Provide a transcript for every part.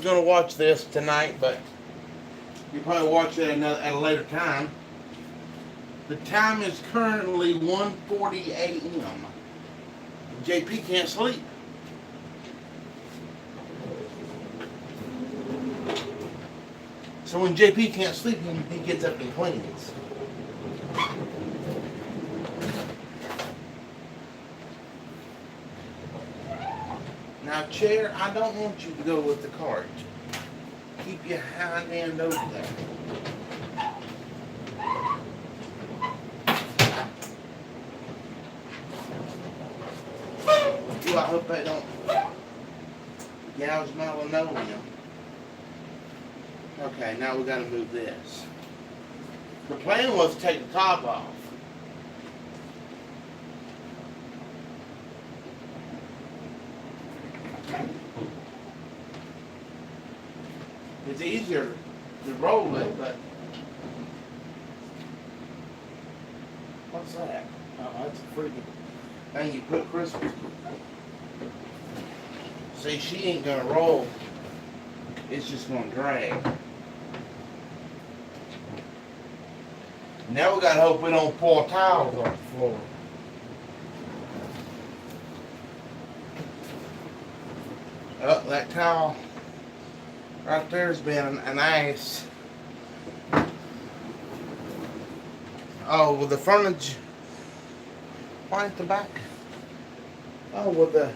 Going to watch this tonight, but you probably watch it at a later time. The time is currently 1:40 a.m. JP can't sleep. So when JP can't sleep, he gets up and cleans. Now, chair, I don't want you to go with the cart. Keep your hind end over there. Ooh, I hope they don't gouge my linoleum. Okay, now we gotta move this. The plan was to take the top off. It's easier to roll it, but what's that? Oh, that's a freaking thing you put Christmas. See, she ain't gonna roll. It's just gonna drag. Now we gotta hope we don't pour towels on the floor. Oh, that towel right there's been an ass. Oh, with the furniture. Why ain't the back? Oh, well, the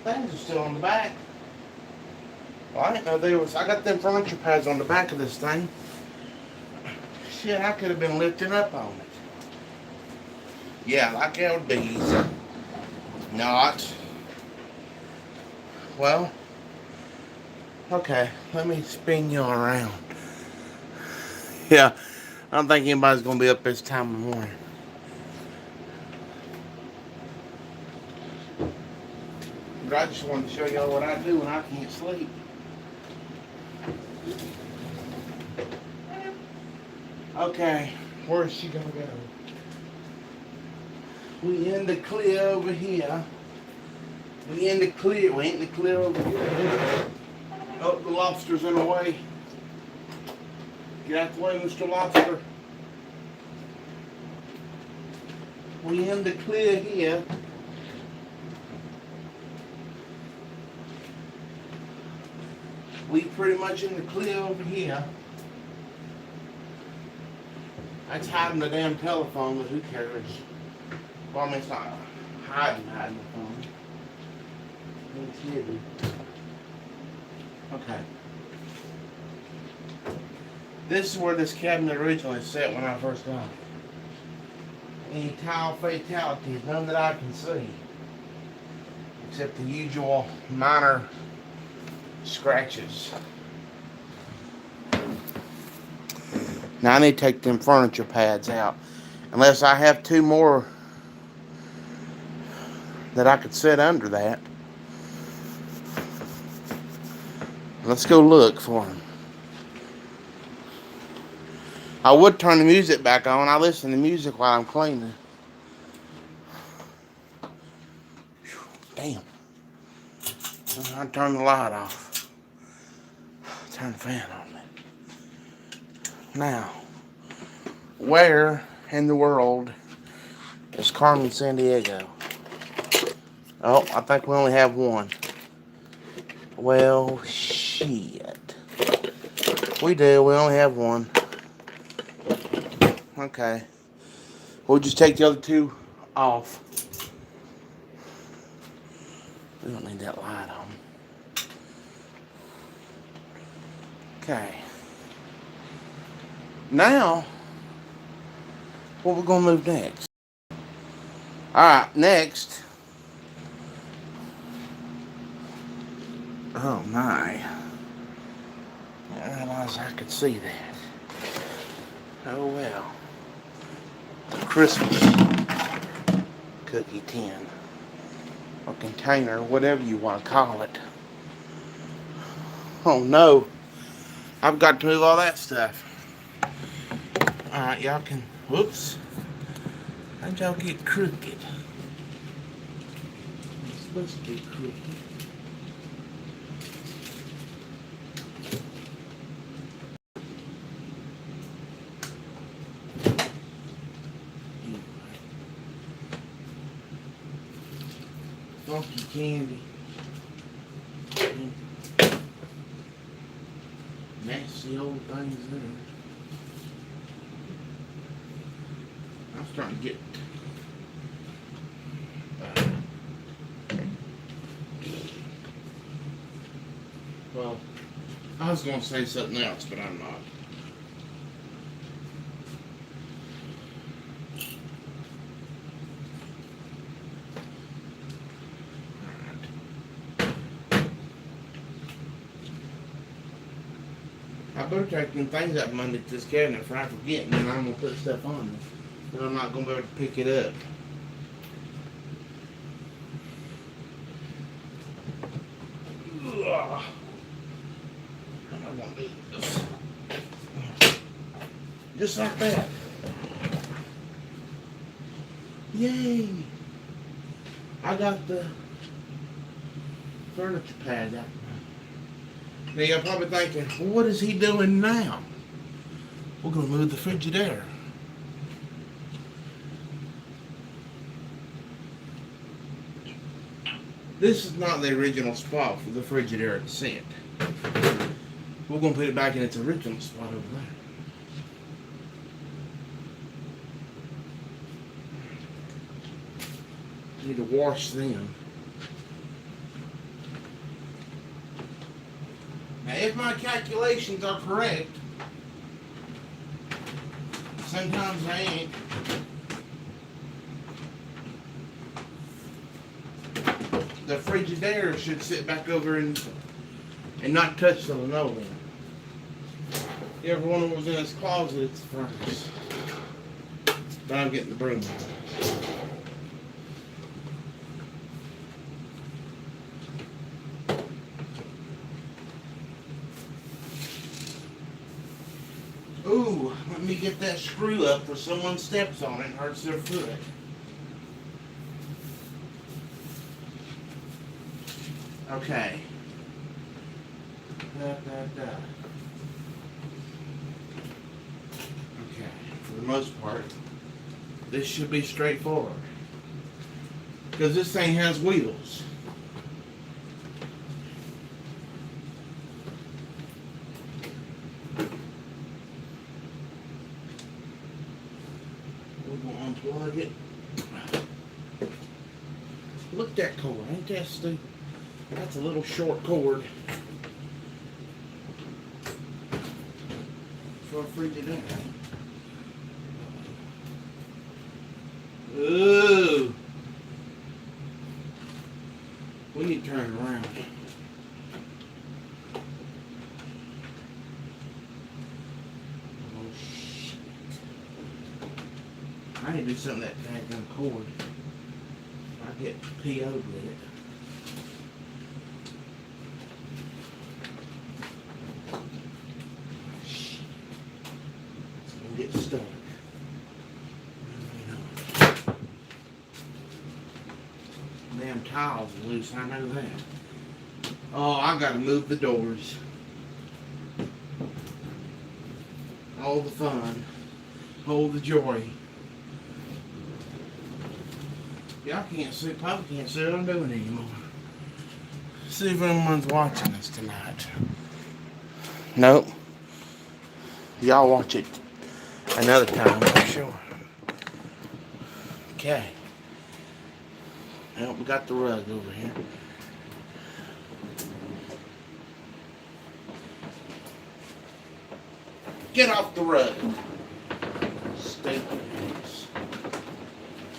things are still on the back. Well, I didn't know there was. I got them furniture pads on the back of this thing. Shit, I could have been lifting up on it. Yeah, like LDs. Not. Well, okay, let me spin you around. Yeah, I don't think anybody's going to be up this time of the morning. But I just wanted to show y'all what I do when I can't sleep. Okay, where's she going to go? We in the clear over here. We in the clear. We ain't in the clear over here. Oh, the lobster's in the way. Get out the way, Mr. Lobster. We in the clear here. We pretty much in the clear over here. That's hiding the damn telephone, but who cares? Well, I mean, it's not hiding the phone. It's hidden. Okay. This is where this cabinet originally sat when I first got it. Any tile fatalities, none that I can see. Except the usual minor scratches. Now I need to take them furniture pads out. Unless I have two more that I could set under that. Let's go look for them. I would turn the music back on. I listen to music while I'm cleaning. Damn. I turn the light off. Turn the fan on. Now, where in the world is Carmen Sandiego? Oh, I think we only have one. Well, shit. We do. We only have one. Okay. We'll just take the other two off. We don't need that light on. Okay. Now, what we're going to move next? Alright, next. Oh my. I didn't realize I could see that. Oh well. The Christmas cookie tin. Or container, whatever you want to call it. Oh no. I've got to move all that stuff. Alright, y'all can. Whoops. How'd y'all get crooked? It's supposed to be crooked. funky candy. Nasty old things there. I'm starting to get well, I was going to say something else, but I'm not. I better take them things up Monday to this cabinet if I forget, and then I'm going to put stuff on them. But I'm not going to be able to pick it up. Ugh. And I want to do this. Just like that. Yay! I got the furniture pad out. Now you're probably thinking, well, what is he doing now? We're going to move the Frigidaire. This is not the original spot for the Frigidaire to sit. We're going to put it back in its original spot over there. Need to wash them. Now, if my calculations are correct, sometimes they ain't. The Frigidaire should sit back over and not touch the linoleum. Everyone was in his closet, it's the furnace. But I'm getting the broom out. Ooh, let me get that screw up where someone steps on it and hurts their foot. Okay. Okay, for the most part, this should be straightforward. Because this thing has wheels. Unplug it. Look at that cord, ain't that stupid? That's a little short cord for a Frigidaire. Ooh, we need to turn it around. I need to do something with that daggone cord. I get PO'd with it. It's gonna get stuck. Damn tiles are loose, I know that. Oh, I gotta move the doors. All the fun. All the joy. Y'all can't see, probably can't see what I'm doing anymore. See if anyone's watching us tonight. Nope. Y'all watch it another time for sure. Okay. Well, we got the rug over here. Get off the rug. Stupid.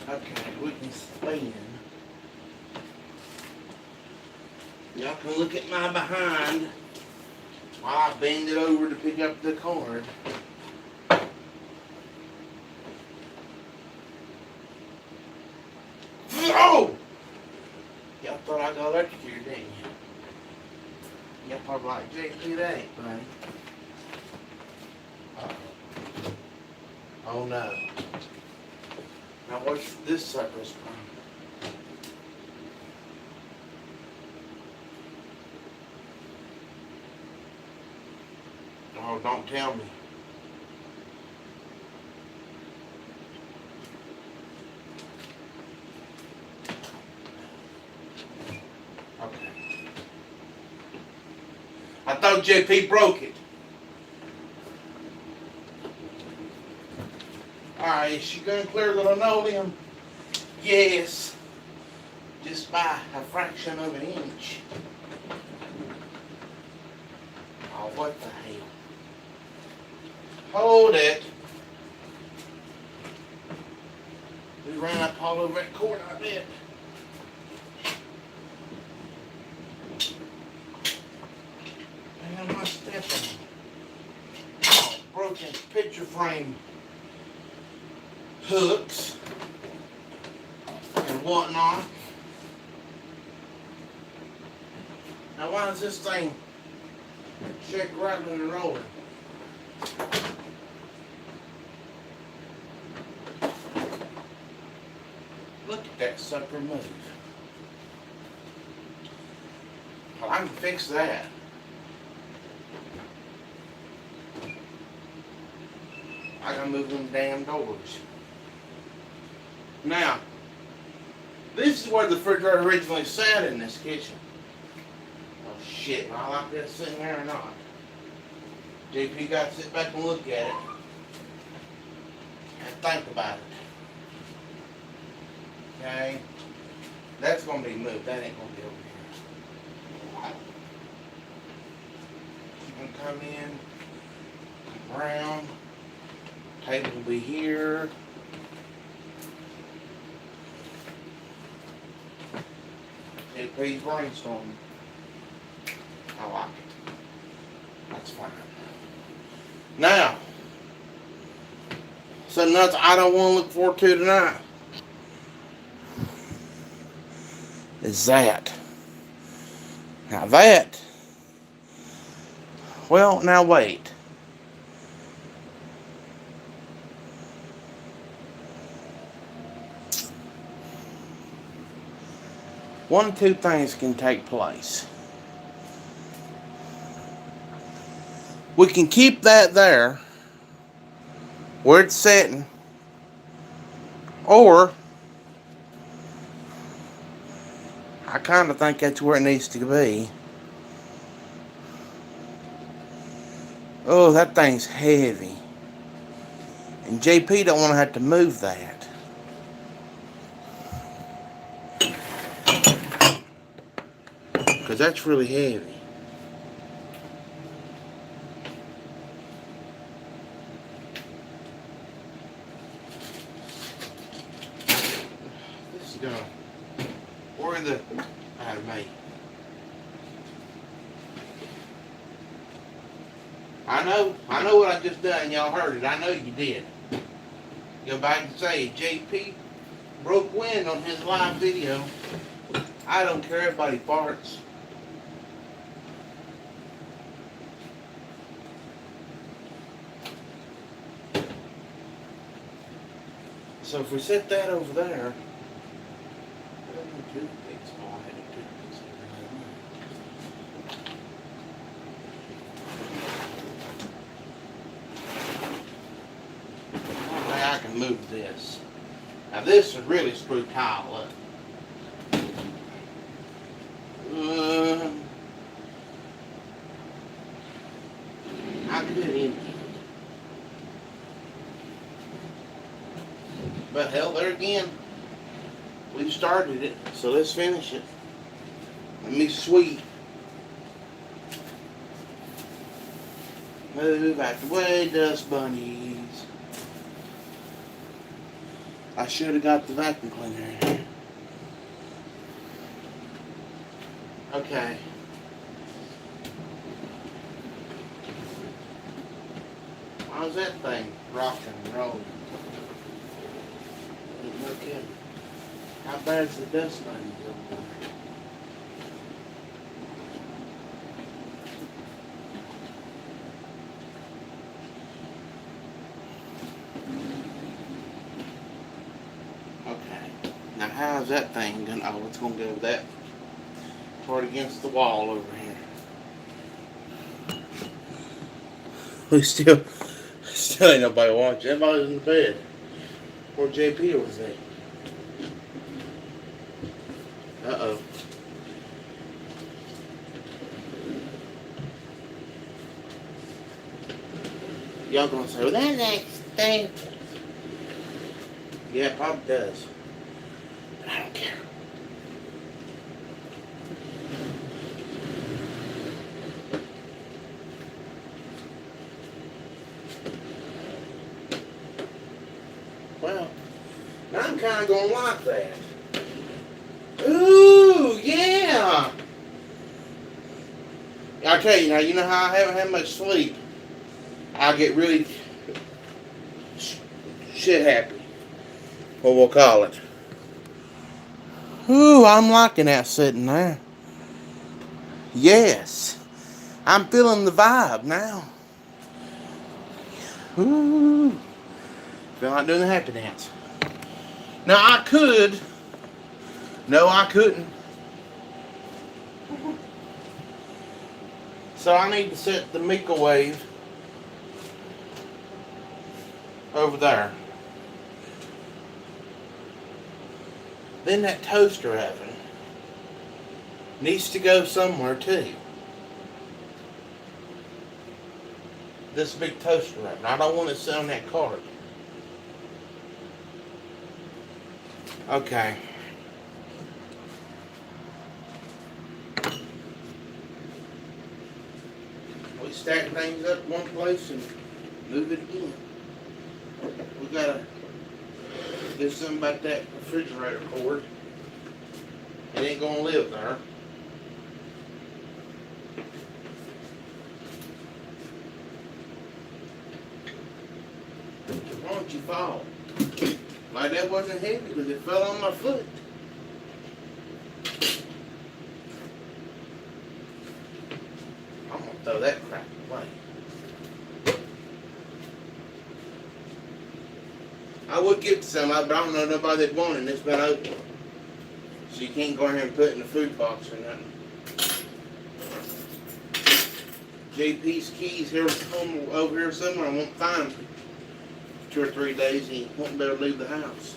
Okay, we can spin. Y'all can look at my behind while I bend it over to pick up the cord. Oh! Y'all thought I got electrocuted, didn't you? Y'all probably like, JP, that ain't funny. Oh no. Now what's this sucker's from? Oh, don't tell me. I thought JP broke it. Alright, is she gonna clear the linoleum? Yes. Just by a fraction of an inch. Oh, what the hell? Hold it. We ran up all over that cord, I bet. And my stepping. Oh, broken picture frame hooks and whatnot. Now why is this thing shake, rattling, and rolling? Look at that sucker move. Well, I can fix that. I gotta move them damn doors. Now, this is where the refrigerator originally sat in this kitchen. Oh shit, I like that sitting there or not. JP got to sit back and look at it and think about it. Okay? That's gonna be moved. That ain't gonna be over here. You can come in, come around. Table will be here. JP's brainstorming. I like it. That's fine. Now, something else I don't want to look forward to tonight is that. Now that, well, now wait. One of two things can take place. We can keep that there where it's sitting, or I kind of think that's where it needs to be. Oh, that thing's heavy. And JP don't want to have to move that. Because that's really heavy. This is gonna worry the out of me. I know what I just done. Y'all heard it. I know you did. Go back and say JP broke wind on his live video. I don't care if everybody farts. So if we set that over there, I can move this. Now this would really screw Kyle up. I could do it in. But hell, there again, we've started it, so let's finish it. Let me sweep. Move out the way, dust bunnies. I should have got the vacuum cleaner in here. Okay. How's that thing rocking and rolling? No kidding. How bad's the dust bunnies over there? Okay. Now how's that thing gonna, oh, it's gonna go that part against the wall over here. We still ain't nobody watching. Everybody's in the bed. Where JP was at. Uh-oh. Y'all gonna say, well, that next thing. Yeah, it probably does. But I don't care. Well, I'm kind of gonna like that. Ooh, yeah. I tell you now, you know how I haven't had much sleep. I get really shit happy. What we'll call it. Ooh, I'm liking that sitting there. Yes, I'm feeling the vibe now. Ooh, feel like doing the happy dance. Now I could. No, I couldn't. So I need to set the microwave over there. Then that toaster oven needs to go somewhere too. This big toaster oven. I don't want it sit on that cart. Okay. We stack things up one place and move it again. We gotta do something about that refrigerator cord. It ain't gonna live there. Why don't you fall? Like that wasn't heavy because it fell on my foot. I'm gonna throw that crap away. I would give it to somebody, but I don't know nobody that wanted it. It's been open. So you can't go ahead and put it in the food box or nothing. JP's keys here home over here somewhere. I won't find them for 2 or 3 days. He won't be able to leave the house.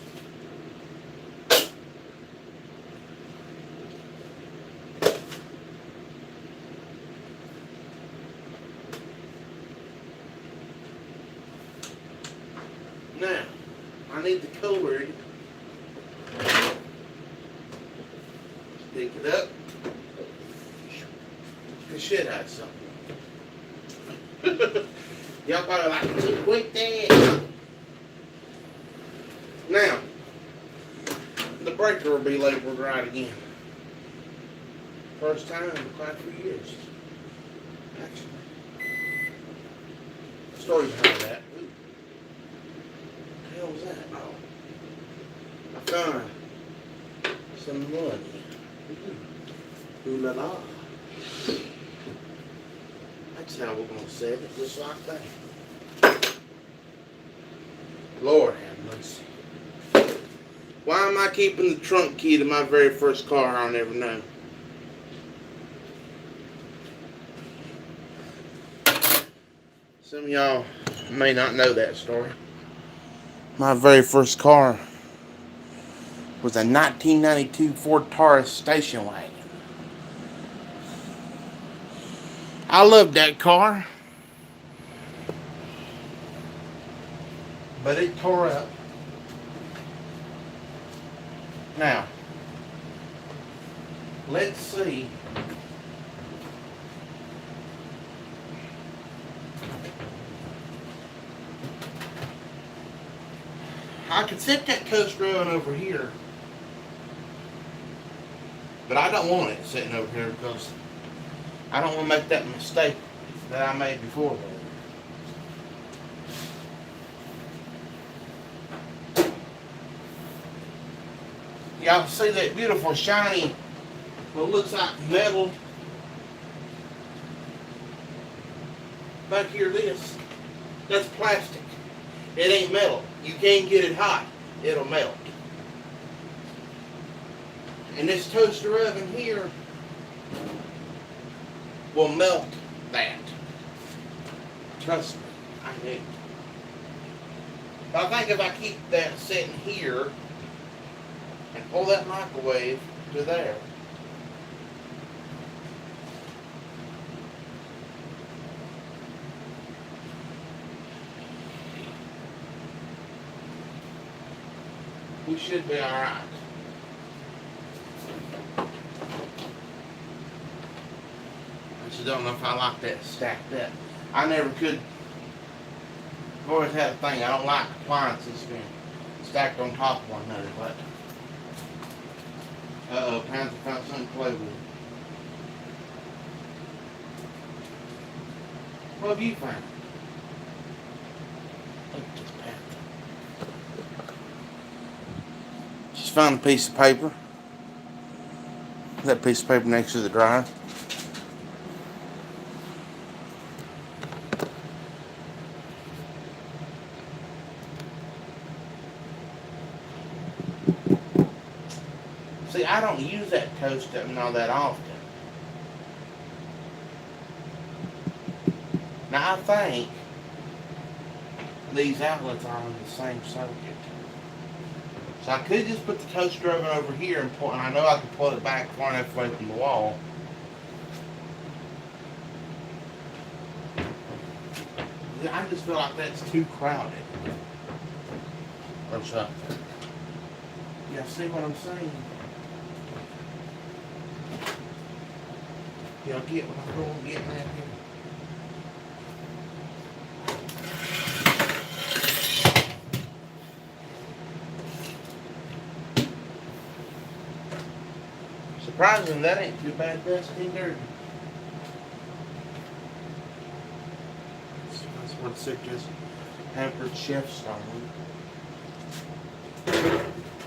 Now, I need the cord. Pick it up. The shit out of something. Y'all probably like too quick there. Now, the breaker will be labeled right again. First time in quite a few years. Actually. Story behind that. Ooh. What the hell was that? Oh. I found some money. Ooh la la. That's how we're going to set it, just like that. Lord have mercy. Why am I keeping the trunk key to my very first car? I'll never know. Some of y'all may not know that story. My very first car was a 1992 Ford Taurus station wagon. I loved that car, but it tore up. Now, let's see. I could set that toaster oven over here, but I don't want it sitting over here because I don't want to make that mistake that I made before. Y'all see that beautiful shiny, what looks like metal back here? That's plastic. It ain't metal. You can't get it hot. It'll melt. And this toaster oven here will melt that. Trust me, I knew. But I think if I keep that sitting here and pull that microwave to there, We should be alright. I just don't know if I like that stacked up. I never could. I've always had a thing. I don't like appliances being stacked on top of one another, but Panther found something to play with. What have you found? Look at this Panther. Just found a piece of paper. That piece of paper next to the dryer. See, I don't use that toast oven all that often. Now, I think these outlets are on the same circuit. So I could just put the toaster oven over here and pull, and I know I can pull it back far enough away from the wall. I just feel like that's too crowded. Or something. Yeah, see what I'm saying? Y'all get what I'm going getting at here? Surprisingly, that ain't too bad dusty and dirty. That's what it's just Pampered chef stone.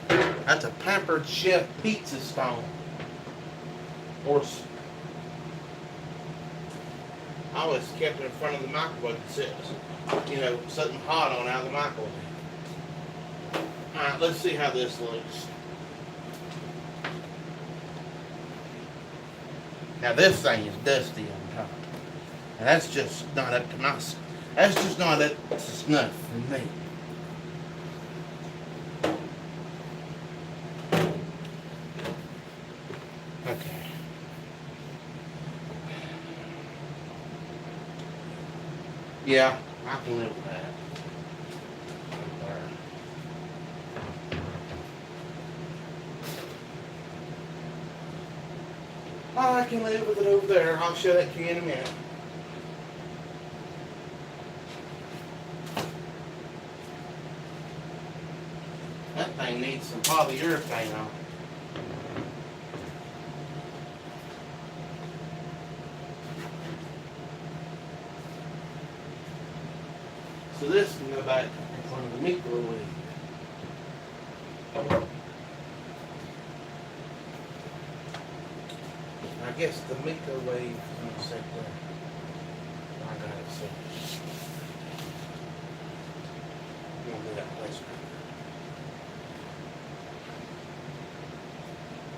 That's a Pampered chef pizza stone. Or I always kept it in front of the microwave that says, you know, something hot on out of the microwave. Alright, let's see how this looks. Now this thing is dusty on top. And that's just not up to my, that's just not up to snuff for me. Okay. Yeah, I can live with that. Oh, I can live with it over there. I'll show that to you in a minute. That thing needs some polyurethane on it. So this can go back in front of the microwave. I guess the microwave is going to sit there. I got it set. I'm going to do that place right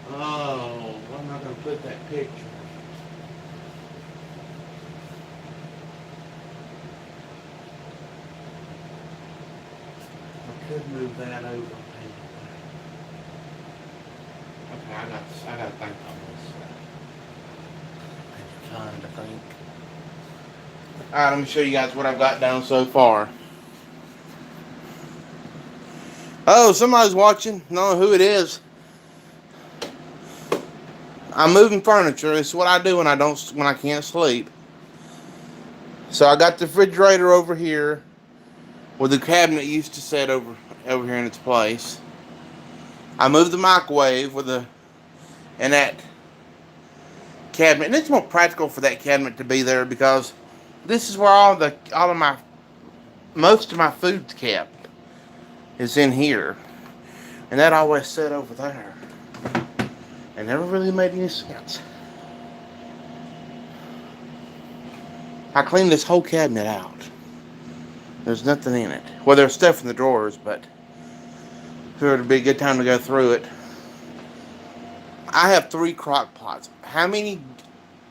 there. Oh, where am I going to put that picture? I could move that over. Okay, I got to think on this. Time to think. Alright, let me show you guys what I've got done so far. Oh, somebody's watching. Don't know who it is. I'm moving furniture. It's what I do when I can't sleep. So I got the refrigerator over here, where the cabinet used to sit over here in its place. I moved the microwave in that cabinet, and it's more practical for that cabinet to be there because this is where most of my food's kept is in here, and that always sat over there. It never really made any sense. I cleaned this whole cabinet out. There's nothing in it. Well, there's stuff in the drawers, but it would be a good time to go through it. I have 3 crock pots. How many?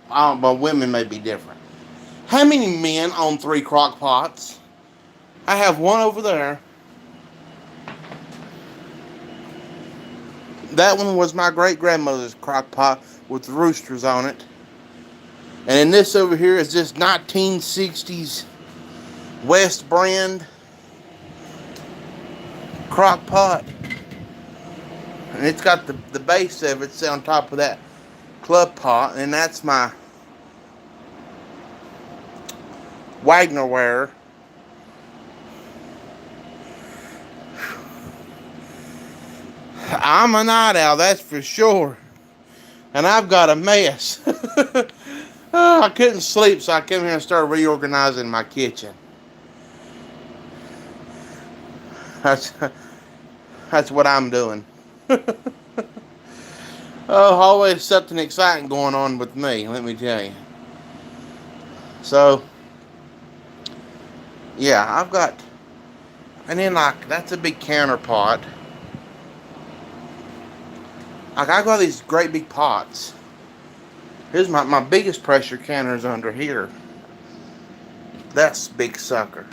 Well, women may be different. How many men own 3 crock pots? I have one over there. That one was my great-grandmother's crock pot with the roosters on it. And then this over here is this 1960s West brand crock pot. And it's got the base of it on top of that club pot, and that's my Wagnerware. I'm a night owl, that's for sure. And I've got a mess. I couldn't sleep, so I came here and started reorganizing my kitchen. That's what I'm doing. Oh, always something exciting going on with me, let me tell you. So, yeah, I've got, and then like, that's a big counter pot. Like, I've got these great big pots. Here's my biggest pressure canner is under here. That's big sucker.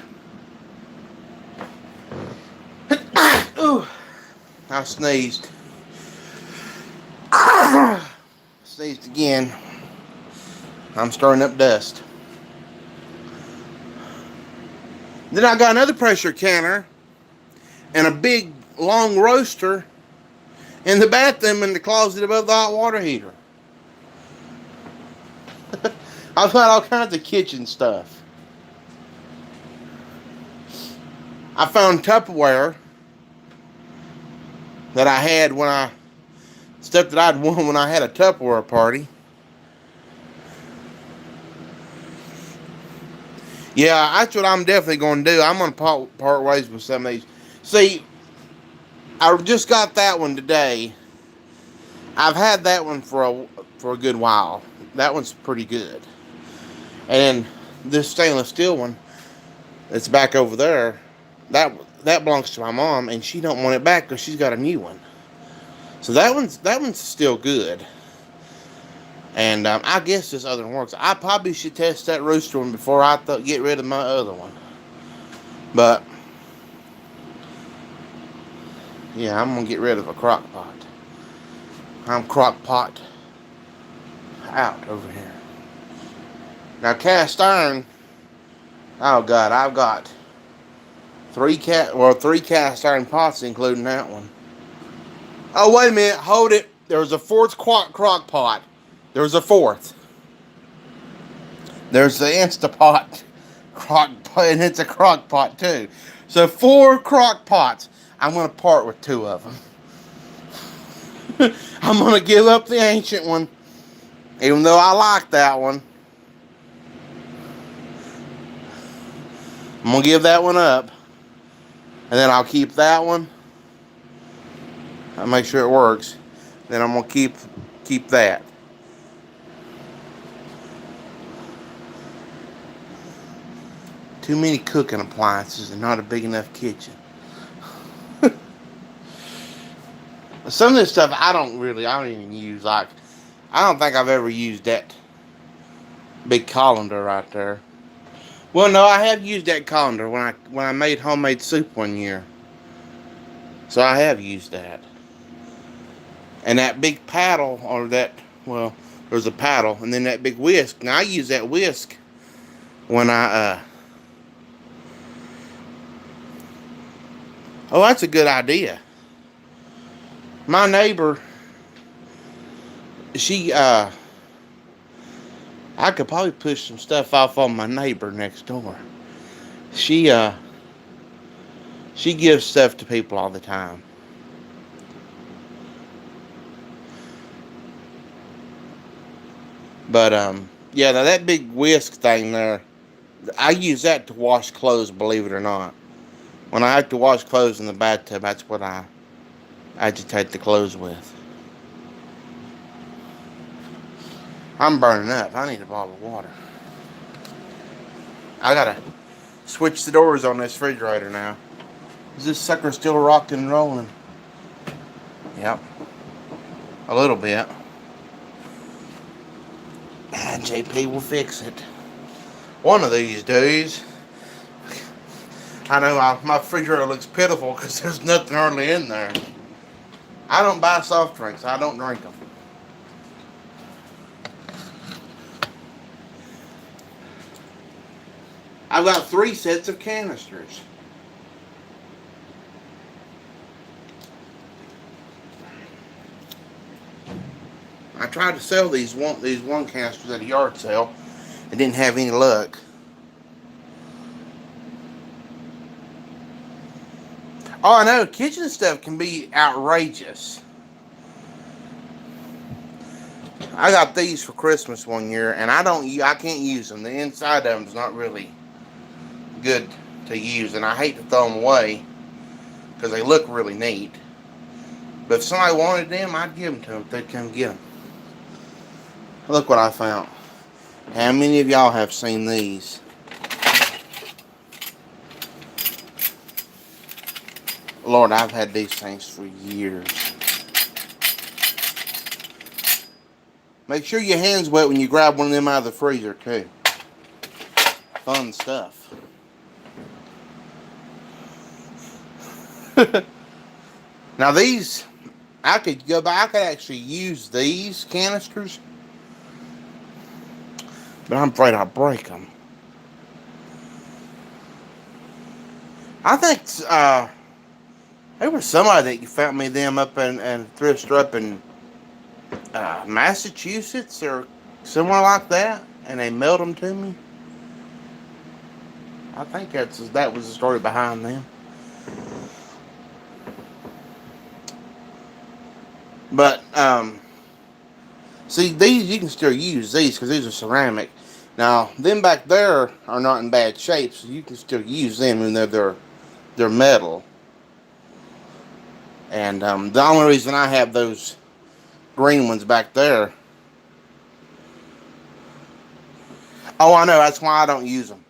Ooh, I sneezed. Sneezed again. I'm stirring up dust. Then I got another pressure canner and a big long roaster in the bathroom in the closet above the hot water heater. I've got all kinds of kitchen stuff. I found Tupperware that I had stuff that I'd won when I had a Tupperware party. Yeah, that's what I'm definitely going to do. I'm going to part ways with some of these. See, I just got that one today. I've had that one for a good while. That one's pretty good. And this stainless steel one that's back over there, that belongs to my mom, and she don't want it back because she's got a new one. So that one's still good. And I guess this other one works. I probably should test that rooster one before I get rid of my other one. But yeah, I'm gonna get rid of a crock pot. I'm crock pot out over here. Now cast iron. Oh God, I've got three cast iron pots, including that one. Oh wait a minute, hold it. There's a fourth crock pot. There's a fourth. There's the Instapot crock pot, and it's a crock pot too. So 4 crock pots. I'm gonna part with 2 of them. I'm gonna give up the ancient one, even though I like that one. I'm gonna give that one up, and then I'll keep that one. I'll make sure it works. Then I'm gonna keep that. Too many cooking appliances and not a big enough kitchen. Some of this stuff I don't even use. Like, I don't think I've ever used that big colander right there. Well, no, I have used that colander when I made homemade soup one year. So I have used that. And that big paddle, there's a paddle, and then that big whisk. Now I use that whisk when oh, that's a good idea. My neighbor, I could probably push some stuff off on my neighbor next door. She gives stuff to people all the time. But yeah, now that big whisk thing there, I use that to wash clothes, believe it or not. When I have to wash clothes in the bathtub, that's what I agitate the clothes with. I'm burning up. I need a bottle of water. I gotta switch the doors on this refrigerator now. Is this sucker still rocking and rolling? Yep. A little bit. And JP will fix it. One of these days. I know my refrigerator looks pitiful because there's nothing hardly in there. I don't buy soft drinks. I don't drink them. I've got 3 sets of canisters. tried to sell these one canisters at a yard sale and didn't have any luck. Oh, I know, kitchen stuff can be outrageous. I got these for Christmas one year, and I can't use them. The inside of them's not really good to use, and I hate to throw them away because they look really neat. But if somebody wanted them, I'd give them to them if they'd come get them. Look what I found. How many of y'all have seen these? Lord, I've had these things for years. Make sure your hand's wet when you grab one of them out of the freezer, too. Fun stuff. Now these, I could actually use these canisters, but I'm afraid I'll break them. I think there was somebody that found me them up in thrift store up in Massachusetts or somewhere like that, and they mailed them to me. I think that was the story behind them. But see, these you can still use these because these are ceramic. Now, them back there are not in bad shape, so you can still use them even though they're metal. And the only reason I have those green ones back there. Oh, I know. That's why I don't use them.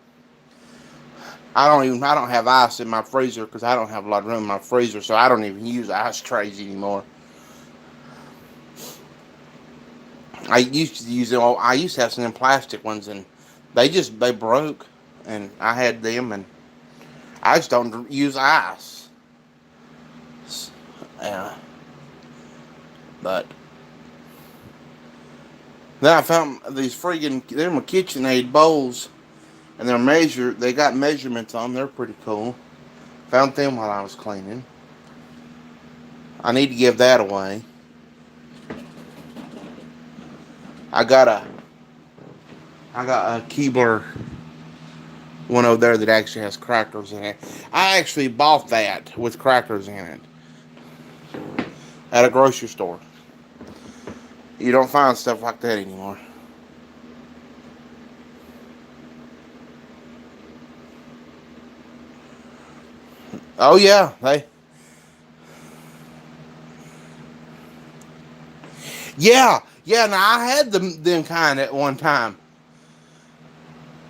I don't have ice in my freezer because I don't have a lot of room in my freezer, so I don't even use ice trays anymore. I used to use them. I used to have some plastic ones, and they broke, and I had them, and I just don't use ice. Yeah. But then I found these they're my KitchenAid bowls, and they got measurements on them. They're pretty cool. Found them while I was cleaning. I need to give that away. I got a Keebler one over there that actually has crackers in it. I actually bought that with crackers in it at a grocery store. You don't find stuff like that anymore. Oh yeah, yeah. Now I had them kind at one time.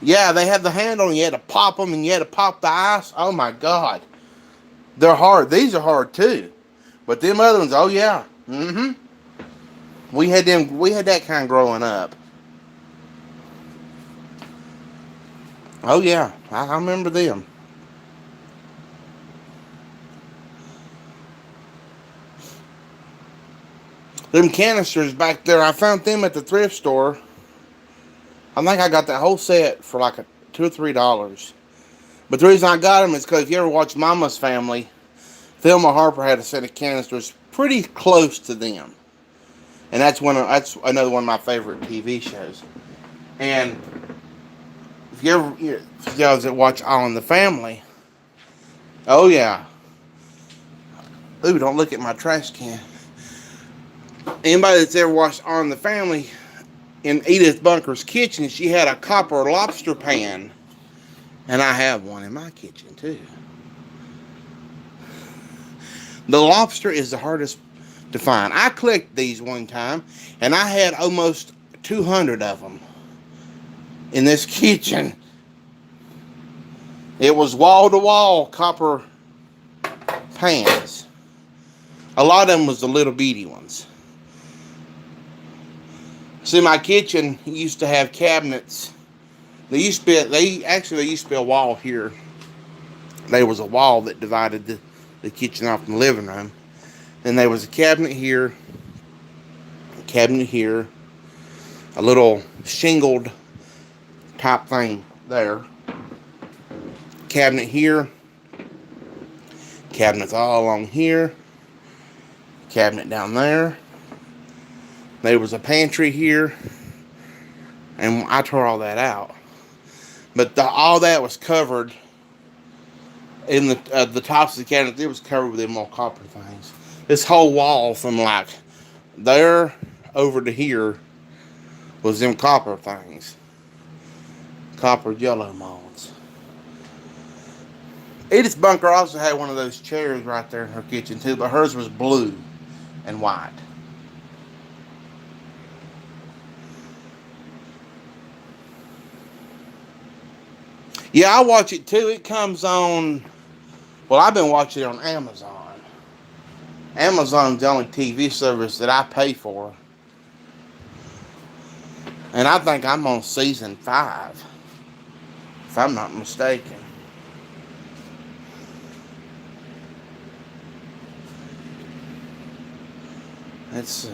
Yeah, they had the handle, and you had to pop them, and you had to pop the ice. Oh my God, they're hard. These are hard too, but them other ones, oh yeah. We had them. We had that kind growing up. Oh yeah, I remember them. Them canisters back there, I found them at the thrift store. I think I got that whole set for like $2 or $3. But the reason I got them is because if you ever watch Mama's Family, Thelma Harper had a set of canisters pretty close to them, and that's another one of my favorite TV shows. And if you guys that watch All in the Family, oh yeah. Ooh, don't look at my trash can. Anybody that's ever watched All in the Family, in Edith Bunker's kitchen, she had a copper lobster pan. And I have one in my kitchen, too. The lobster is the hardest to find. I collected these one time, and I had almost 200 of them in this kitchen. It was wall-to-wall copper pans. A lot of them was the little bitty ones. See, my kitchen used to have cabinets. There used to be a wall here. There was a wall that divided the kitchen off from the living room. Then there was a cabinet here, a little shingled type thing there. Cabinet here, cabinets all along here, cabinet down there, There was a pantry here, and I tore all that out. But all that was covered in the tops of the cabinets. It was covered with them old copper things. This whole wall from like there over to here was them copper things, copper yellow molds. Edith's bunker also had one of those chairs right there in her kitchen too, but hers was blue and white. Yeah, I watch it too. It comes on. Well, I've been watching it on Amazon. Amazon's the only TV service that I pay for. And I think I'm on season 5, if I'm not mistaken. Let's see.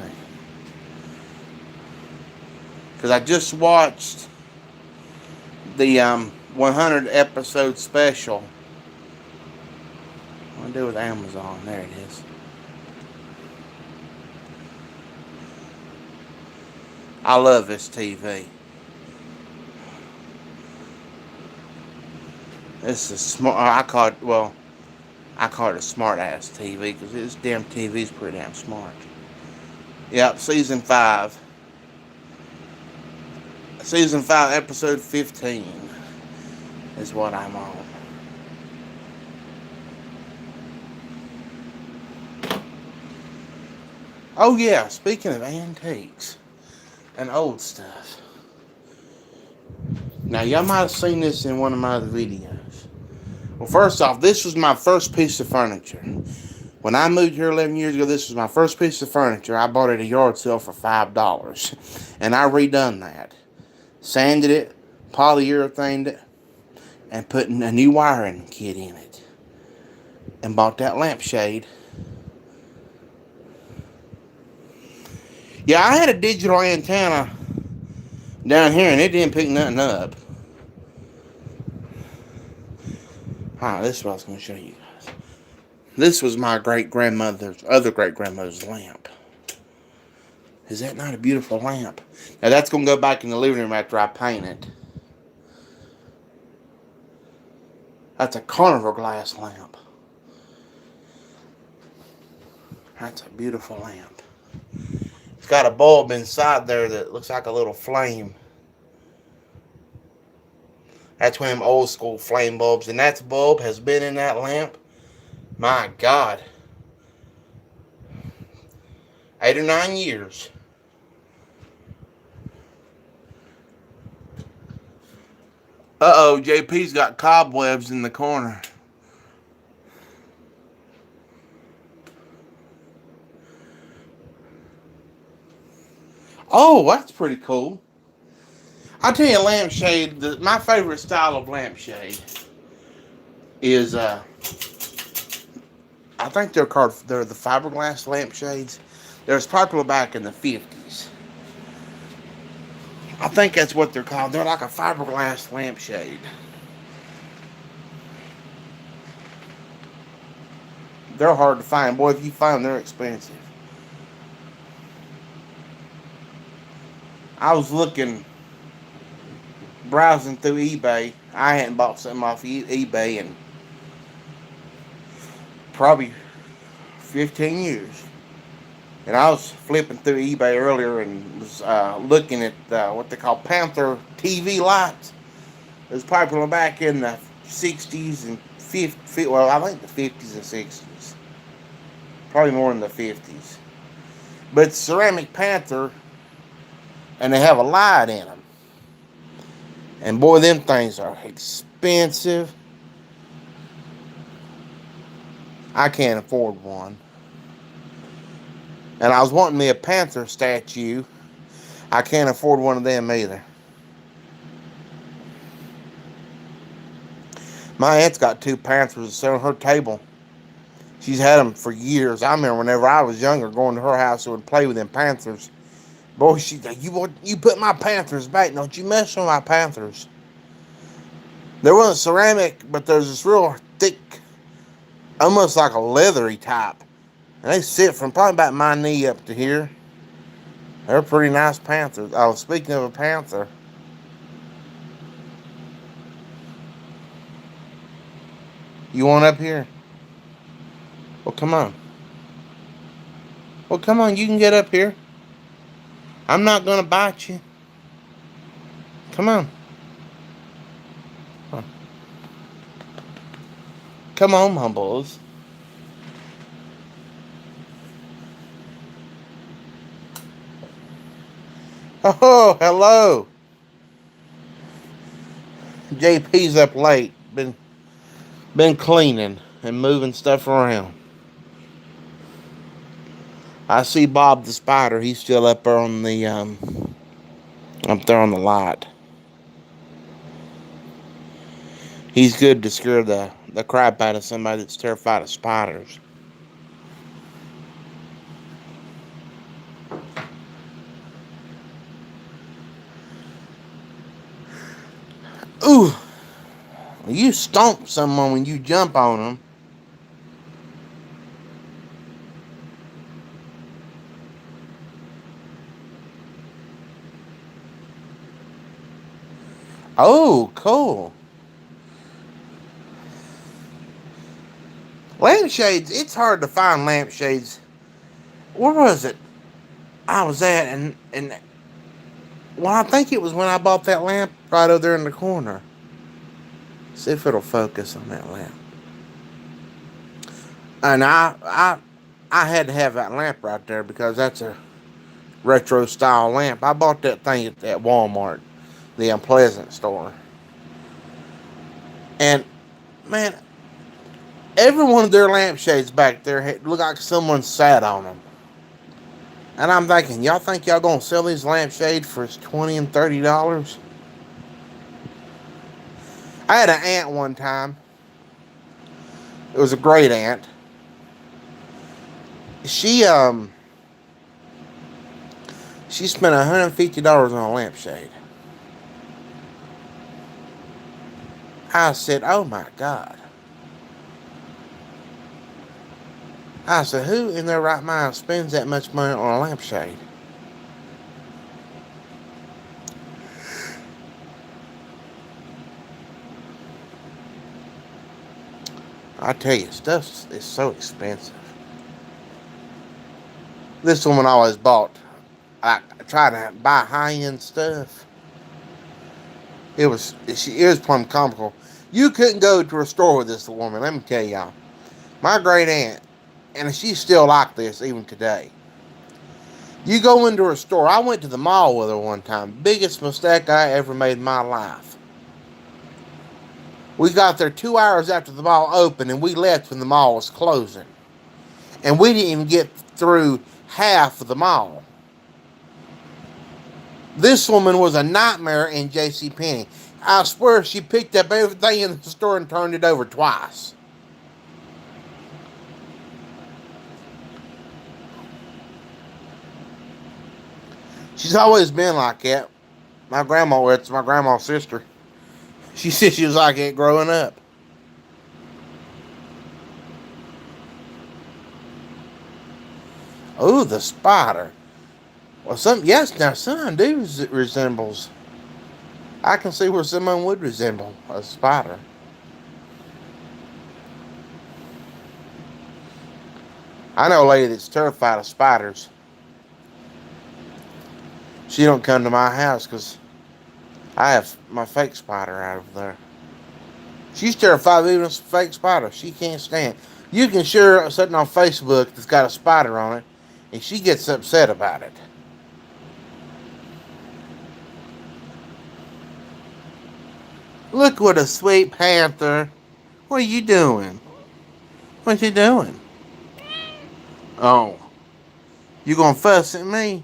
Because I just watched the 100 episode special. What do I do with Amazon? There it is. I love this TV. This is smart. I call it a smart ass TV because this damn TV is pretty damn smart. Yep, season 5. Season 5, episode 15 is what I'm on. Oh yeah, speaking of antiques and old stuff. Now y'all might have seen this in one of my other videos. Well, first off, this was my first piece of furniture. When I moved here 11 years ago, this was my first piece of furniture. I bought it at a yard sale for $5. And I redone that. Sanded it, polyurethaned it, and put a new wiring kit in it. And bought that lampshade. Yeah, I had a digital antenna down here, and it didn't pick nothing up. Alright, this is what I was going to show you guys. This was my other great-grandmother's lamp. Is that not a beautiful lamp? Now, that's going to go back in the living room after I paint it. That's a Carnival glass lamp. That's a beautiful lamp. It's got a bulb inside there that looks like a little flame. That's one of them old school flame bulbs. And that bulb has been in that lamp, my God, 8 or 9 years. Uh-oh, JP's got cobwebs in the corner. Oh, that's pretty cool. I'll tell you a lampshade, my favorite style of lampshade is, I think they're the fiberglass lampshades. They was popular back in the 50s. I think that's what they're called. They're like a fiberglass lampshade. They're hard to find. Boy, if you find them, they're expensive. I was browsing through eBay. I hadn't bought something off eBay in probably 15 years. And I was flipping through eBay earlier and was looking at what they call Panther TV Lights. It was popular back in the 60s and 50s. Well, I think the 50s and 60s. Probably more in the 50s. But it's ceramic Panther, and they have a light in them. And boy, them things are expensive. I can't afford one. And I was wanting me a Panther statue. I can't afford one of them either. My aunt's got 2 Panthers sitting on her table. She's had them for years. I remember whenever I was younger, going to her house and would play with them Panthers. Boy, she's like, you put my Panthers back. Don't you mess with my Panthers. They wasn't ceramic, but there's this real thick, almost like a leathery type. And they sit from probably about my knee up to here. They're pretty nice panthers. Oh, speaking of a panther, you want up here? Well, come on. Well, come on. You can get up here. I'm not gonna bite you. Come on. Come on, Mumbles. Oh, hello. JP's up late. Been cleaning and moving stuff around. I see Bob the spider. He's still up there on the up there on the lot. He's good to scare the crap out of somebody that's terrified of spiders. Ooh, you stomp someone when you jump on them. Oh, cool. Lampshades, it's hard to find lampshades. Where was it I was at? And well, I think it was when I bought that lamp right over there in the corner. See if it'll focus on that lamp. And I had to have that lamp right there because that's a retro style lamp. I bought that thing at Walmart, the Unpleasant store. And man, every one of their lampshades back there looked like someone sat on them. And I'm thinking, y'all think y'all gonna sell these lampshades for $20 and $30? I had an aunt one time. It was a great aunt. She spent $150 on a lampshade. I said, oh my God. I said, who in their right mind spends that much money on a lampshade? I tell you, stuff is so expensive. This woman always bought. I tried to buy high-end stuff. It was plumb comical. You couldn't go to a store with this woman. Let me tell y'all. My great aunt, and she's still like this even today. You go into her store. I went to the mall with her one time. Biggest mistake I ever made in my life. We got there 2 hours after the mall opened, and we left when the mall was closing. And we didn't even get through half of the mall. This woman was a nightmare in JCPenney. I swear she picked up everything in the store and turned it over twice. She's always been like that. It's my grandma's sister. She said she was like that growing up. Oh, the spider. Well, some do resembles. I can see where someone would resemble a spider. I know a lady that's terrified of spiders. She don't come to my house because I have my fake spider out of there. She's terrified of even a fake spider. She can't stand. You can share something on Facebook that's got a spider on it, and she gets upset about it. Look what a sweet panther. What are you doing? What you doing? Oh, you gonna fuss at me?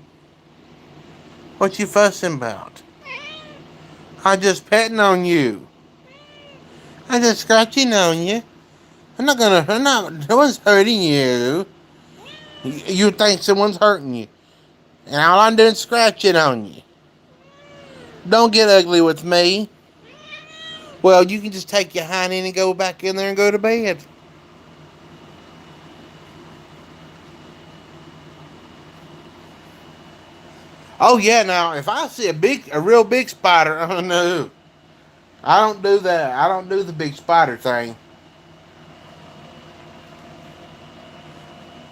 What you fussing about? I just petting on you. I just scratching on you. No one's hurting you. You think someone's hurting you. And all I'm doing is scratching on you. Don't get ugly with me. Well, you can just take your hind end and go back in there and go to bed. Oh yeah, now if I see a real big spider, oh no, I don't do that. I don't do the big spider thing.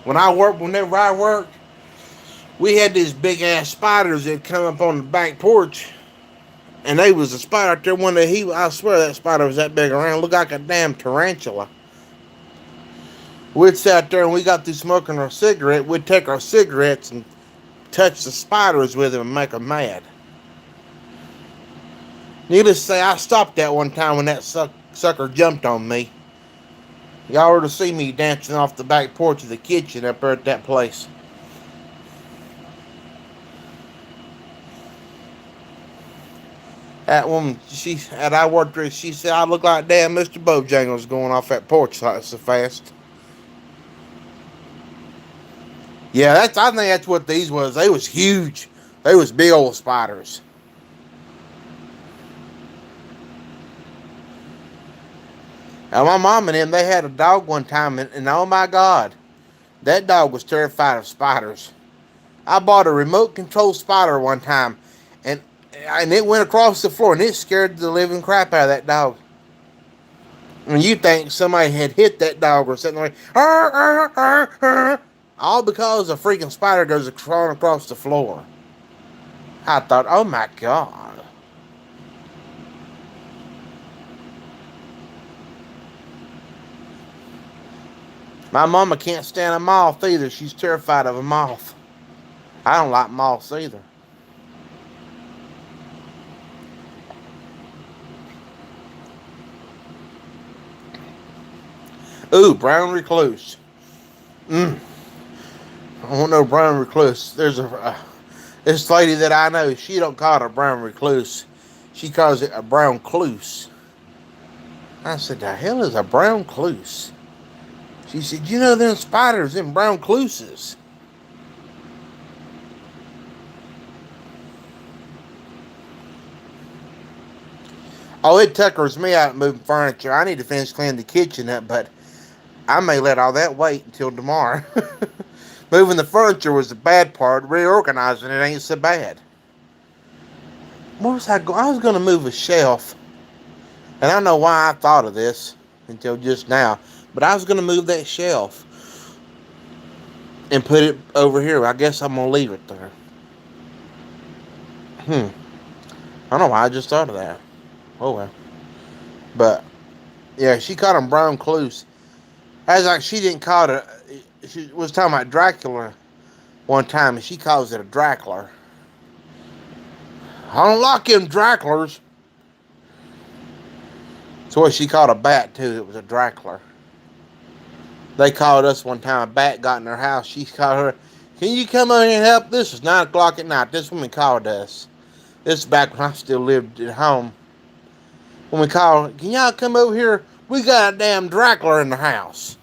Whenever I worked, we had these big ass spiders that come up on the back porch, and they was a spider out there. I swear that spider was that big around, looked like a damn tarantula. We'd sit out there and we got through smoking our cigarette. We'd take our cigarettes and touch the spiders with them and make them mad. Needless to say, I stopped that one time when that sucker jumped on me. Y'all were to see me dancing off the back porch of the kitchen up there at that place. That woman, I worked with, she said I look like damn Mr. Bojangles going off that porch like so fast. Yeah, I think that's what these was. They was huge. They was big old spiders. Now my mom and them, they had a dog one time, and oh my God, that dog was terrified of spiders. I bought a remote control spider one time, and it went across the floor, and it scared the living crap out of that dog. And you think somebody had hit that dog or something like, all because a freaking spider goes crawling across the floor. I thought, oh my God. My mama can't stand a moth either. She's terrified of a moth. I don't like moths either. Ooh, brown recluse. I want no brown recluse. There's this lady that I know. She don't call it a brown recluse. She calls it a brown cluse. I said, the hell is a brown cluse? She said, you know them spiders, them brown cluses. Oh, it tuckers me out moving furniture. I need to finish cleaning the kitchen up, but I may let all that wait until tomorrow. Moving the furniture was the bad part. Reorganizing it ain't so bad. What was I going? I was going to move a shelf. And I don't know why I thought of this until just now. But I was going to move that shelf and put it over here. I guess I'm going to leave it there. I don't know why I just thought of that. Oh well. But, yeah, she called him brown clues. As like she didn't call it, she was talking about Dracula one time, and she calls it a Dracula. I don't like them Draculars. That's what she called a bat, too. It was a Dracula. They called us one time. A bat got in their house. She called her, can you come over here and help? This is 9 o'clock at night. This woman called us. This is back when I still lived at home. When we called, can y'all come over here? We got a damn Dracula in the house.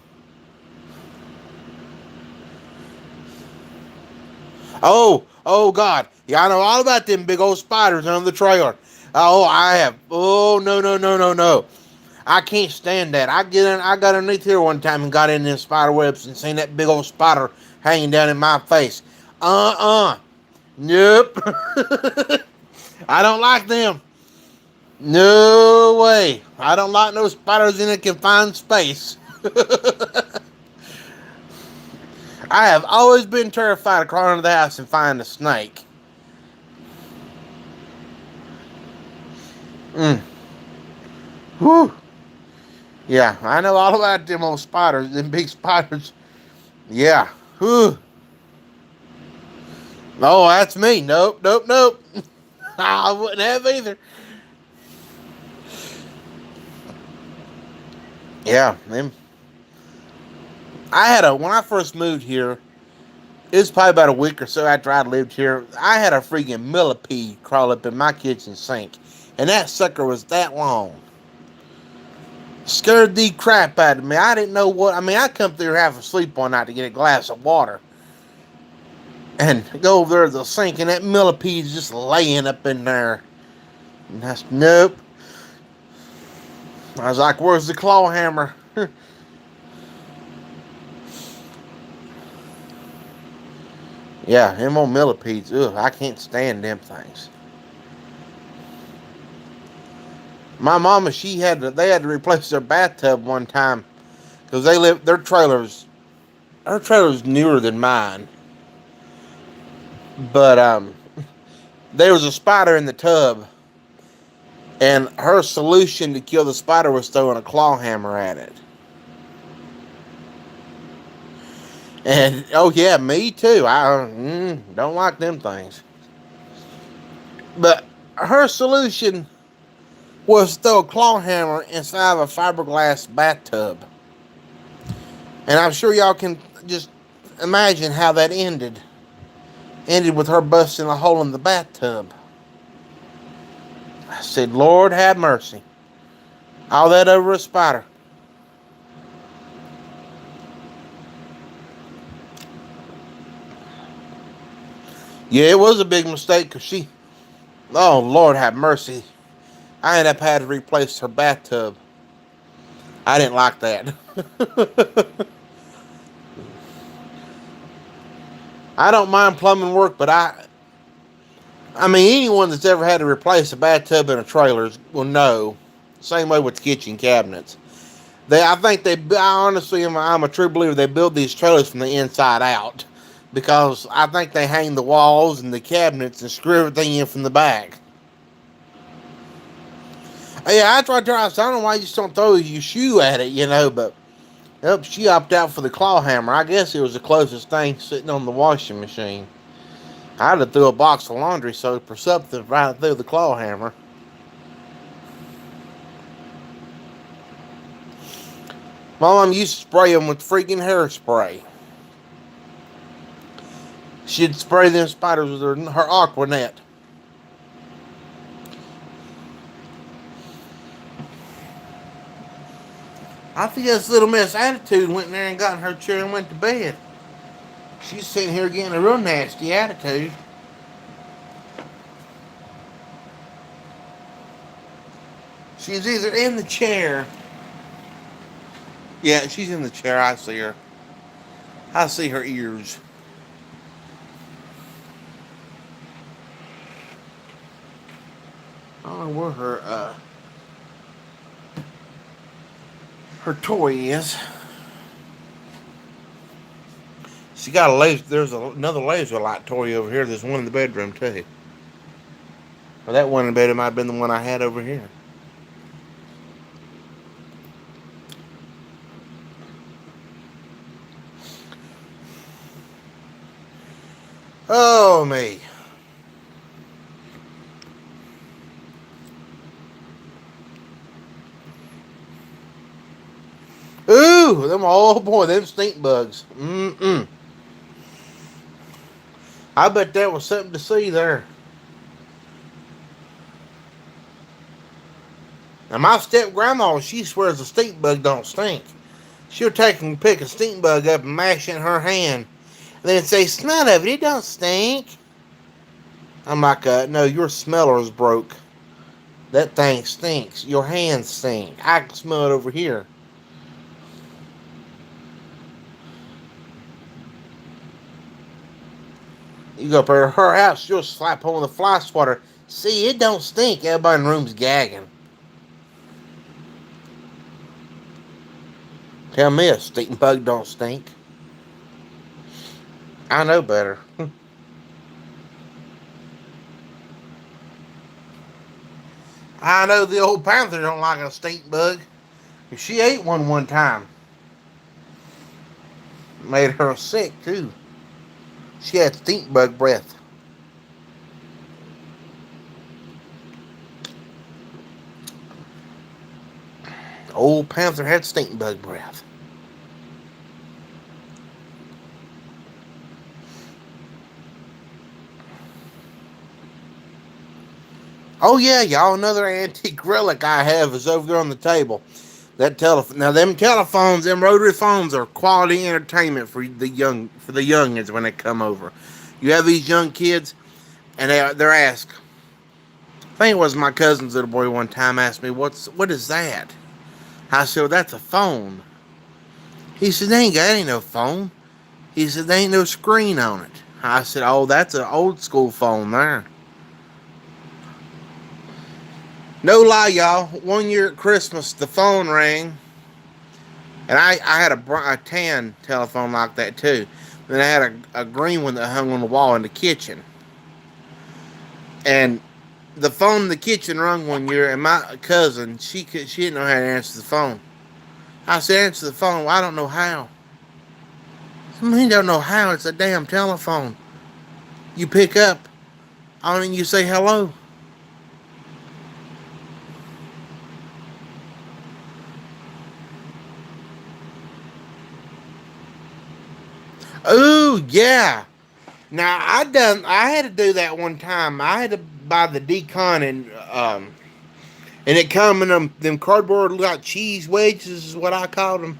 Oh God. Yeah, I know all about them big old spiders under the trailer. Oh, I have. Oh, no. I can't stand that. I got underneath here one time and got in them spider webs and seen that big old spider hanging down in my face. Nope. I don't like them. No way. I don't like no spiders in a confined space. I have always been terrified of crawling into the house and finding a snake. Whew. Yeah, I know all about them old spiders, them big spiders. Yeah. Whew. Oh, that's me. Nope. I wouldn't have either. Yeah, them. When I first moved here, it was probably about a week or so after I lived here, I had a freaking millipede crawl up in my kitchen sink. And that sucker was that long. Scared the crap out of me. I didn't know what. I mean, I come through half asleep one night to get a glass of water. And go over there to the sink, and that millipede's just laying up in there. And that's, nope. I was like, where's the claw hammer? Yeah, them old millipedes. Ugh, I can't stand them things. My mama, they had to replace their bathtub one time because their trailer's newer than mine. But there was a spider in the tub, and her solution to kill the spider was throwing a claw hammer at it. And oh yeah, me too. I don't like them things. But her solution was to throw a claw hammer inside of a fiberglass bathtub. And I'm sure y'all can just imagine how that ended. Ended with her busting a hole in the bathtub. I said, Lord have mercy. All that over a spider. Yeah, it was a big mistake because oh Lord have mercy. I ended up having to replace her bathtub. I didn't like that. I don't mind plumbing work, but I mean, anyone that's ever had to replace a bathtub in a trailer will know. Same way with kitchen cabinets. I'm a true believer. They build these trailers from the inside out because I think they hang the walls and the cabinets and screw everything in from the back. Yeah, I tried to. I don't know why you just don't throw your shoe at it, but yep, she opted out for the claw hammer. I guess it was the closest thing sitting on the washing machine. I'd have threw a box of laundry soap or something right through the claw hammer. My mom used to spray them with freaking hairspray. She'd spray them spiders with her aqua net. I think this little Miss Attitude went in there and got in her chair and went to bed. She's sitting here getting a real nasty attitude. She's either in the chair. Yeah, she's in the chair. I see her. I see her ears. I don't know where her toy is. She got a laser. There's another laser light toy over here. There's one in the bedroom too. Or that one in the bed might have been the one I had over here. Oh me. Ooh, them stink bugs. I bet that was something to see there. Now my step grandma, she swears a stink bug don't stink. She'll pick a stink bug up and mash it in her hand, and then say, "Smell of it, it don't stink." I'm like, no, your smeller's broke. That thing stinks. Your hands stink. I can smell it over here. You go up to her house, she'll slap on the fly swatter. See, it don't stink. Everybody in the room's gagging. Tell me a stink bug don't stink. I know better. I know the old Panther don't like a stink bug. She ate one time. Made her sick too. She had stink bug breath. Old Panther had stink bug breath. Oh yeah, y'all, another antique relic I have is over there on the table. That telephone. Now them telephones, them rotary phones are quality entertainment for the youngins when they come over. You have these young kids, and they're asked. I think it was my cousin's little boy one time asked me, "What is that?" I said, well, "That's a phone." He said, "That ain't no phone." He said, "There ain't no screen on it." I said, oh, that's an old school phone there. No lie, y'all. One year at Christmas, the phone rang, and I had a tan telephone like that too. Then I had a green one that hung on the wall in the kitchen. And the phone in the kitchen rung one year, and my cousin, she didn't know how to answer the phone. I said, answer the phone. Well, I don't know how. I mean, you don't know how. It's a damn telephone. You pick up on it and you say hello. Oh yeah. Now I had to do that one time. I had to buy the decon and it come in them cardboard like cheese wedges is what I called them.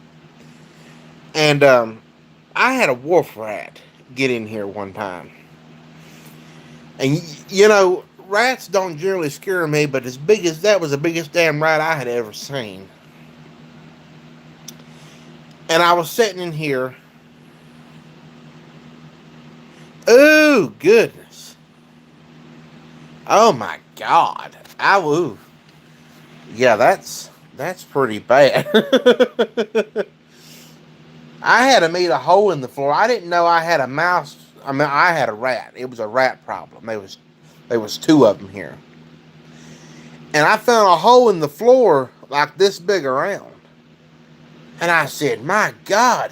And I had a wolf rat get in here one time. And you know, rats don't generally scare me, but that was the biggest damn rat I had ever seen. And I was sitting in here. Oh goodness. Oh my God. Ooh. Yeah, that's pretty bad. I had to meet a hole in the floor. I didn't know I had a mouse. I mean, I had a rat. It was a rat problem. There was two of them here, and I found a hole in the floor like this big around. And I said, "My God,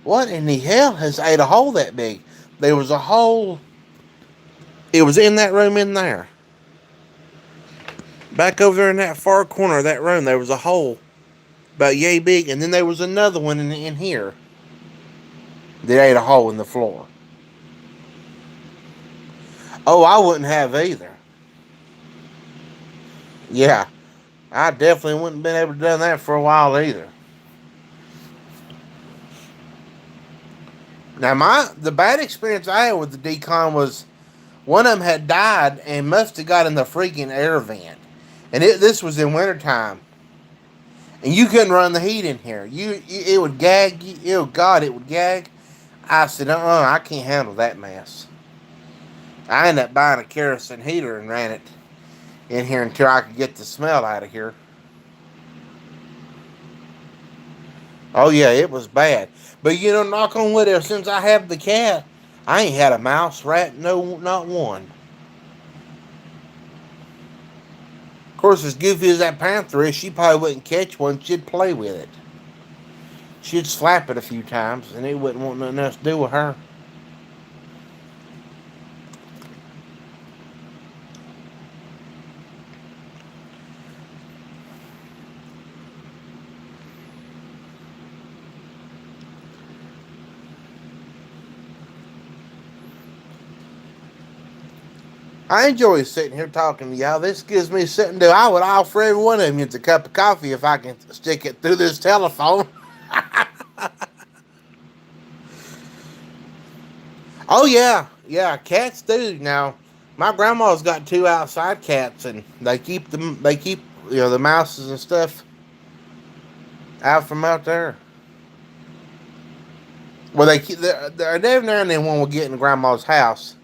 what in the hell has ate a hole that big?" There was a hole. It was in that room in there. Back over there in that far corner of that room, there was a hole about yay big, and then there was another one in here that ate a hole in the floor. Oh, I wouldn't have either. Yeah, I definitely wouldn't have been able to do that for a while either. Now, the bad experience I had with the decon was one of them had died and must have got in the freaking air vent, and this was in wintertime, and you couldn't run the heat in here. It would gag you. Oh God, it would gag. I said, I can't handle that mess. I ended up buying a kerosene heater and ran it in here until I could get the smell out of here. Oh yeah, it was bad. But you know, knock on wood, ever since I have the cat, I ain't had a mouse, rat, no, not one. Of course, as goofy as that Panther is, she probably wouldn't catch one. She'd play with it. She'd slap it a few times, and it wouldn't want nothing else to do with her. I enjoy sitting here talking to y'all. This gives me something to do. I would offer every one of you a cup of coffee if I can stick it through this telephone. Oh yeah, yeah, cats do. Now, my grandma's got two outside cats, and they keep them. They keep the mouses and stuff out from out there. Well, they keep every now and then one will get in grandma's house,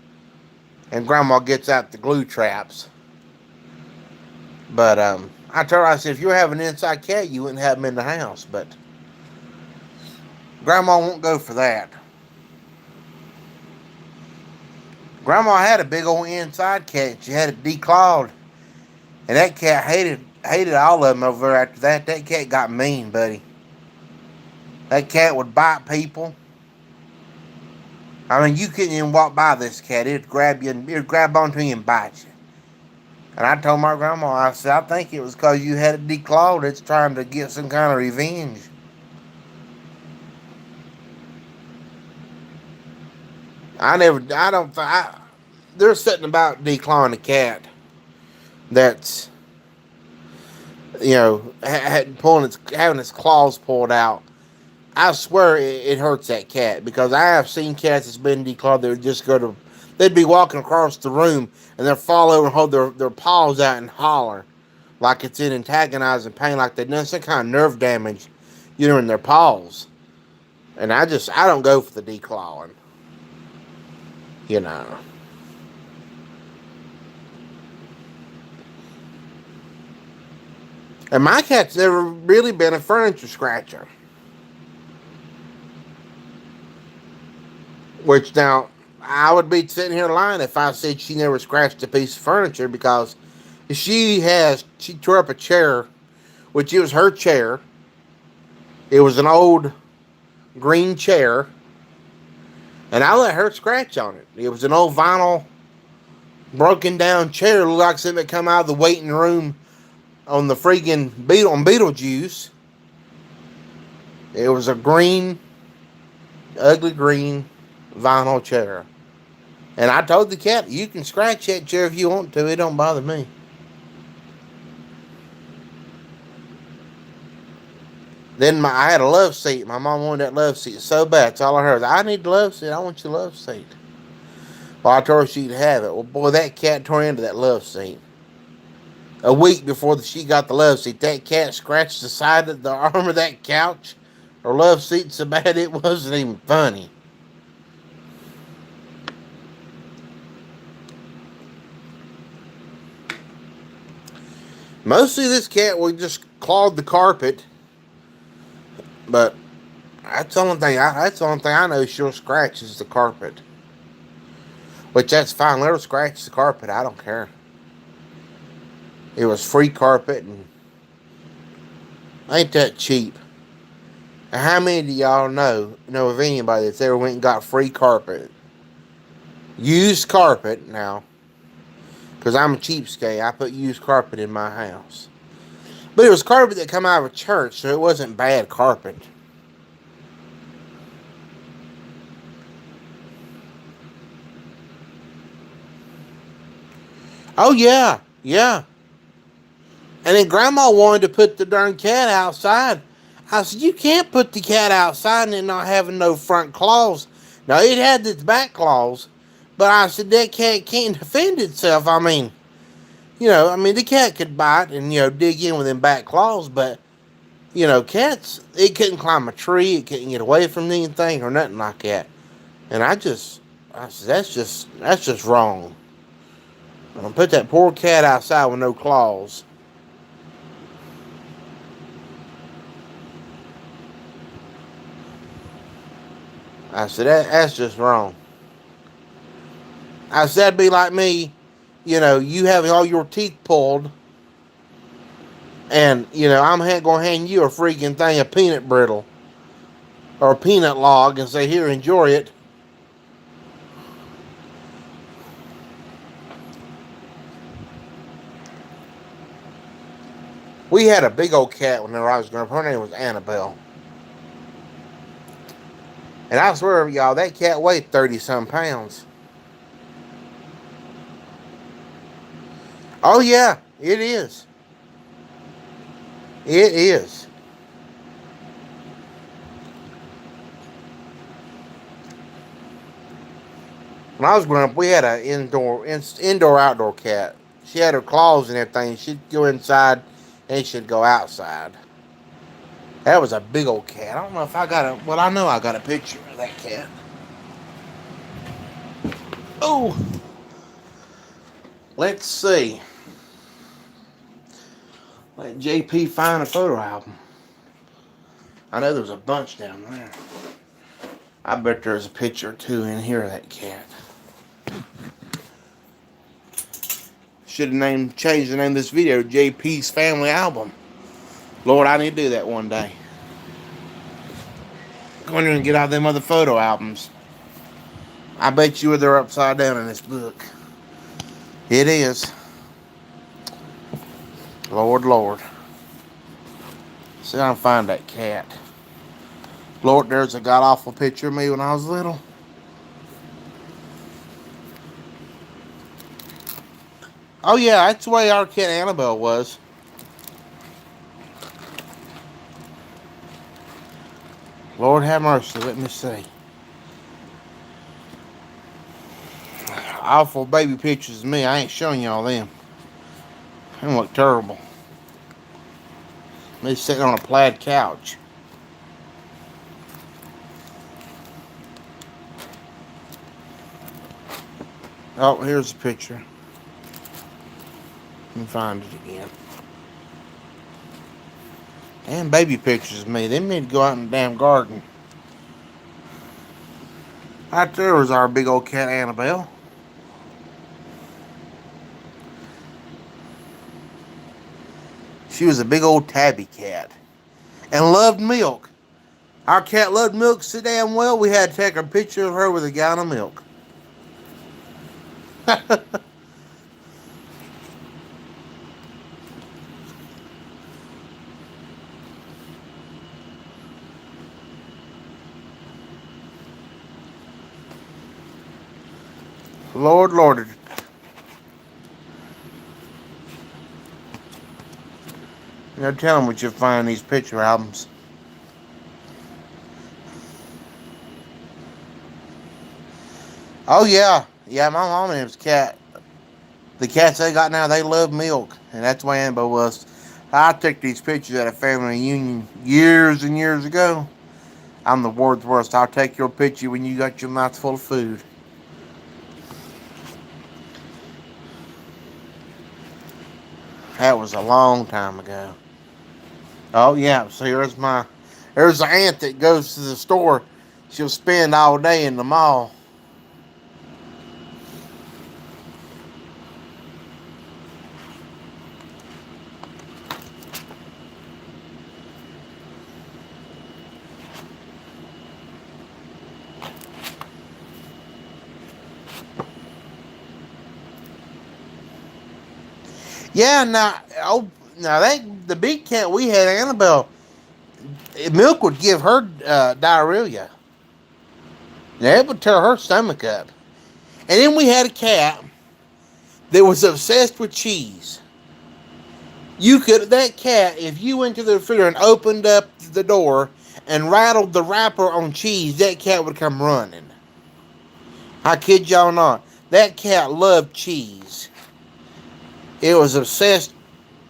and grandma gets out the glue traps. But I told her, I said, if you have an inside cat, you wouldn't have them in the house. But grandma won't go for that. Grandma had a big old inside cat. She had it declawed, and that cat hated all of them over there. After that, that cat got mean, buddy. That cat would bite people. I mean, you couldn't even walk by this cat. It'd grab you, and it'd grab onto you and bite you. And I told my grandma, I said, I think it was because you had it declawed. It's trying to get some kind of revenge. There's something about declawing a cat that's, having its claws pulled out. I swear it hurts that cat, because I have seen cats that's been declawed. They'd be walking across the room and they'll fall over and hold their paws out and holler like it's in antagonizing pain, like they've done some kind of nerve damage, in their paws. And I don't go for the declawing. You know. And my cat's never really been a furniture scratcher. Which now, I would be sitting here lying if I said she never scratched a piece of furniture, because she tore up a chair, which it was her chair. It was an old green chair, and I let her scratch on it. It was an old vinyl, broken down chair. It looked like something that come out of the waiting room on the freaking Beetlejuice. It was a green, ugly green vinyl chair. And I told the cat, you can scratch that chair if you want to. It don't bother me. Then I had a love seat. My mom wanted that love seat so bad. That's all I heard. I need the love seat. I want your love seat. Well, I told her she'd have it. Well, boy, that cat tore into that love seat. A week before she got the love seat, that cat scratched the side of the arm of that couch or love seat so bad it wasn't even funny. Mostly this cat will just clawed the carpet, but that's the only thing I know she'll scratch is the carpet. Which that's fine. Let her scratch the carpet. I don't care. It was free carpet, and ain't that cheap. And how many of y'all know of anybody that's ever went and got free carpet? Used carpet now. Because I'm a cheapskate. I put used carpet in my house. But it was carpet that come out of a church, so it wasn't bad carpet. Oh, yeah. Yeah. And then Grandma wanted to put the darn cat outside. I said, you can't put the cat outside and it not having no front claws. Now, it had its back claws, but I said, that cat can't defend itself. I mean, the cat could bite and, dig in with them back claws, but, cats, it couldn't climb a tree, it couldn't get away from anything or nothing like that. And I said, that's just wrong. I'm gonna put that poor cat outside with no claws. I said, that's just wrong. I said, that'd be like me, you having all your teeth pulled, and, I'm going to hand you a freaking thing of peanut brittle, or a peanut log, and say, here, enjoy it. We had a big old cat whenever I was growing up. Her name was Annabelle. And I swear, y'all, that cat weighed 30-some pounds. Oh, yeah, it is. It is. When I was growing up, we had an indoor-outdoor cat. She had her claws and everything. She'd go inside and she'd go outside. That was a big old cat. I don't know if I got a... Well, I know I got a picture of that cat. Oh! Let's see. Let JP find a photo album. I know there's a bunch down there. I bet there's a picture or two in here of that cat. Should have changed the name of this video to JP's Family Album. Lord, I need to do that one day. Go in here and get out them other photo albums. I bet you they're upside down in this book. It is. Lord. See if I can find that cat. Lord, there's a god-awful picture of me when I was little. Oh, yeah, that's the way our cat Annabelle was. Lord have mercy, let me see. Awful baby pictures of me. I ain't showing y'all them. They look terrible. Me sitting on a plaid couch. Oh, here's the picture. Let me find it again. Damn baby pictures of me. They need to go out in the damn garden. Right there was our big old cat Annabelle. She was a big old tabby cat. And loved milk. Our cat loved milk so damn well we had to take a picture of her with a gallon of milk. Lord, Lord. You tell them what you'll find in these picture albums. Oh, yeah. Yeah, my mom and his cat. The cats they got now, they love milk. And that's the way Annabelle was. I took these pictures at a family reunion years and years ago. I'm the world's worst. I'll take your picture when you got your mouth full of food. That was a long time ago. Oh, yeah. So there's an aunt that goes to the store. She'll spend all day in the mall. Yeah, the big cat we had, Annabelle, milk would give her diarrhea. Yeah, it would tear her stomach up. And then we had a cat that was obsessed with cheese. That cat, if you went to the refrigerator and opened up the door and rattled the wrapper on cheese, that cat would come running. I kid y'all not. That cat loved cheese. It was obsessed.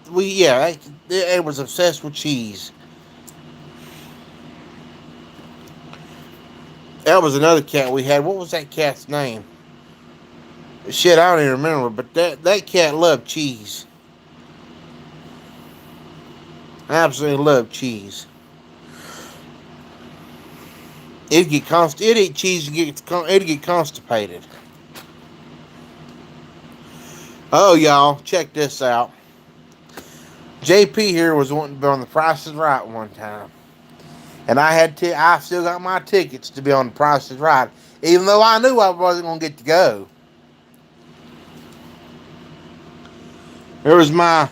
It was obsessed with cheese. That was another cat we had. What was that cat's name? Shit, I don't even remember. But that cat loved cheese. I absolutely loved cheese. It'd eat cheese and it'd get constipated. Oh, y'all, check this out. JP here was wanting to be on The Price is Right one time. And I still got my tickets to be on The Price is Right, even though I knew I wasn't going to get to go. There was the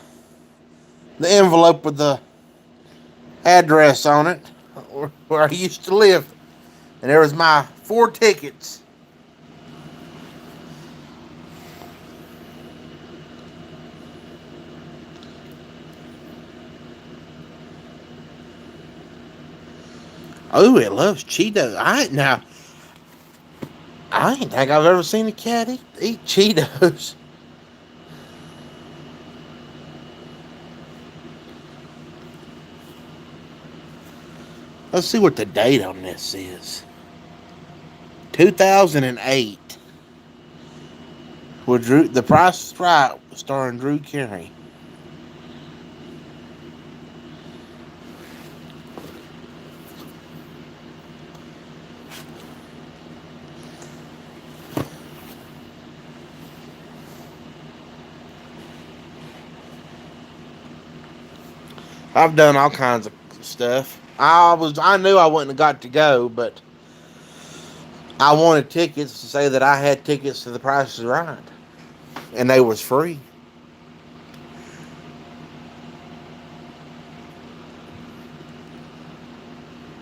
envelope with the address on it, where I used to live. And there was my 4 tickets. Oh, it loves Cheetos. I ain't think I've ever seen a cat eat Cheetos. Let's see what the date on this is. 2008. With The Price is Right, starring Drew Carey. I've done all kinds of stuff. I knew I wouldn't have got to go, but I wanted tickets to say that I had tickets to The Price is Right, and they was free.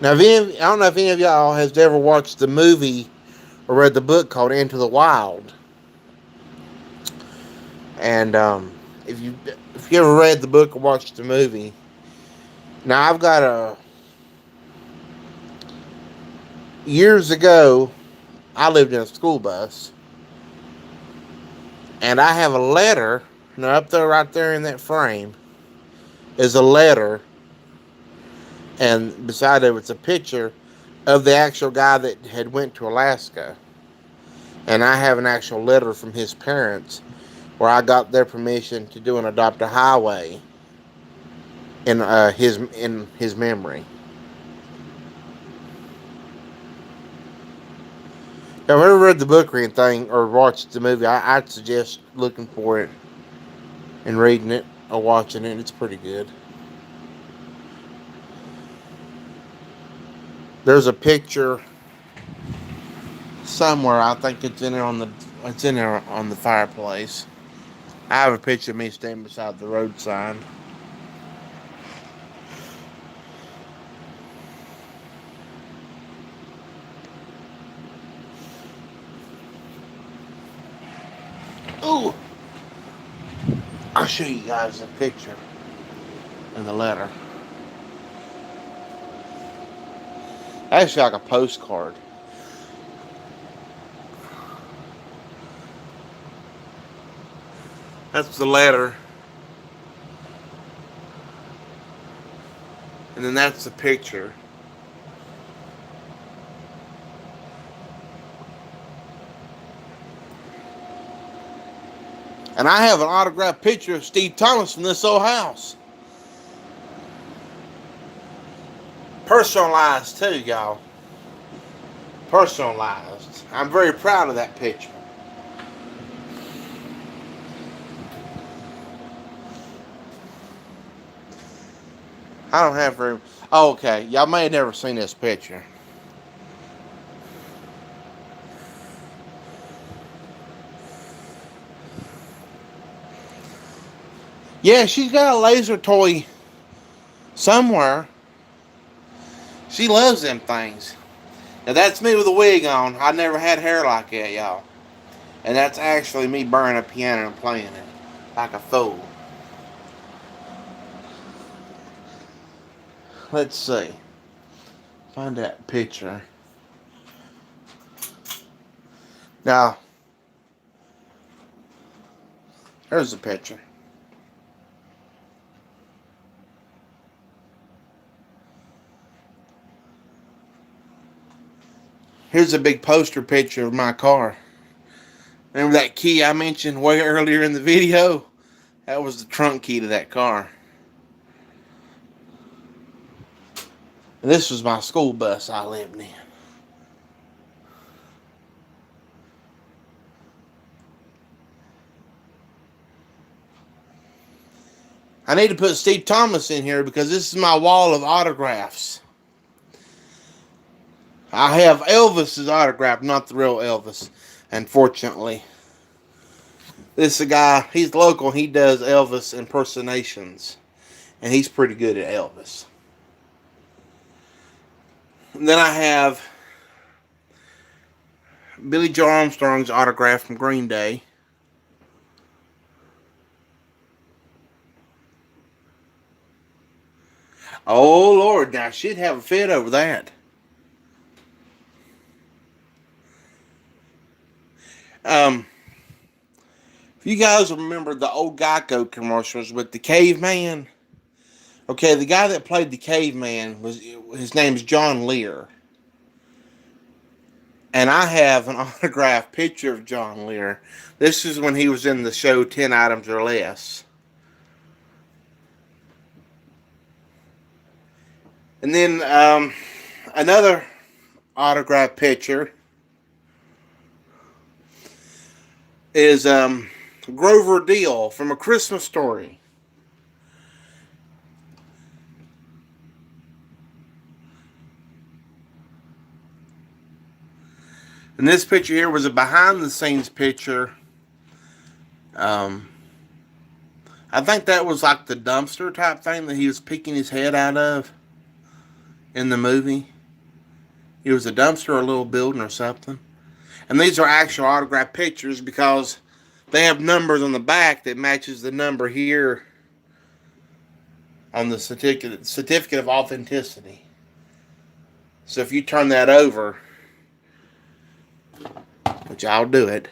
Now, I don't know if any of y'all has ever watched the movie or read the book called Into the Wild. And if you ever read the book or watched the movie, now I've got years ago, I lived in a school bus, and I have a letter. Now up there, right there in that frame, is a letter, and beside it was a picture of the actual guy that had went to Alaska. And I have an actual letter from his parents where I got their permission to do an adopt a highway in his memory. If I've ever read the book or anything or watched the movie, I'd suggest looking for it and reading it or watching it. It's pretty good. There's a picture somewhere. I think it's in there on the fireplace. I have a picture of me standing beside the road sign. Ooh, I'll show you guys a picture in the letter. Actually, like a postcard. That's the letter. And then that's the picture. And I have an autographed picture of Steve Thomas from this old house. Personalized too, y'all. Personalized. I'm very proud of that picture. I don't have very... Oh, okay. Y'all may have never seen this picture. Yeah, she's got a laser toy somewhere. She loves them things. Now, that's me with a wig on. I never had hair like that, y'all. And that's actually me burning a piano and playing it like a fool. Let's see. Find that picture. Now, here's the picture. Here's a big poster picture of my car. Remember that key I mentioned way earlier in the video? That was the trunk key to that car. And this was my school bus I lived in. I need to put Steve Thomas in here because this is my wall of autographs. I have Elvis's autograph, not the real Elvis, unfortunately. This is a guy, he's local, he does Elvis impersonations. And he's pretty good at Elvis. And then I have Billy Joe Armstrong's autograph from Green Day. Oh, Lord, now I should have a fit over that. If you guys remember the old Geico commercials with the caveman, okay, the guy that played the caveman his name's John Lear, and I have an autographed picture of John Lear. This is when he was in the show 10 Items or Less. And then another autographed picture is Grover Deal from A Christmas Story. And this picture here was a behind-the-scenes picture. I think that was like the dumpster type thing that he was peeking his head out of in the movie. It was a dumpster or a little building or something. And these are actual autographed pictures because they have numbers on the back that matches the number here on the certificate of authenticity. So if you turn that over, which I'll do it,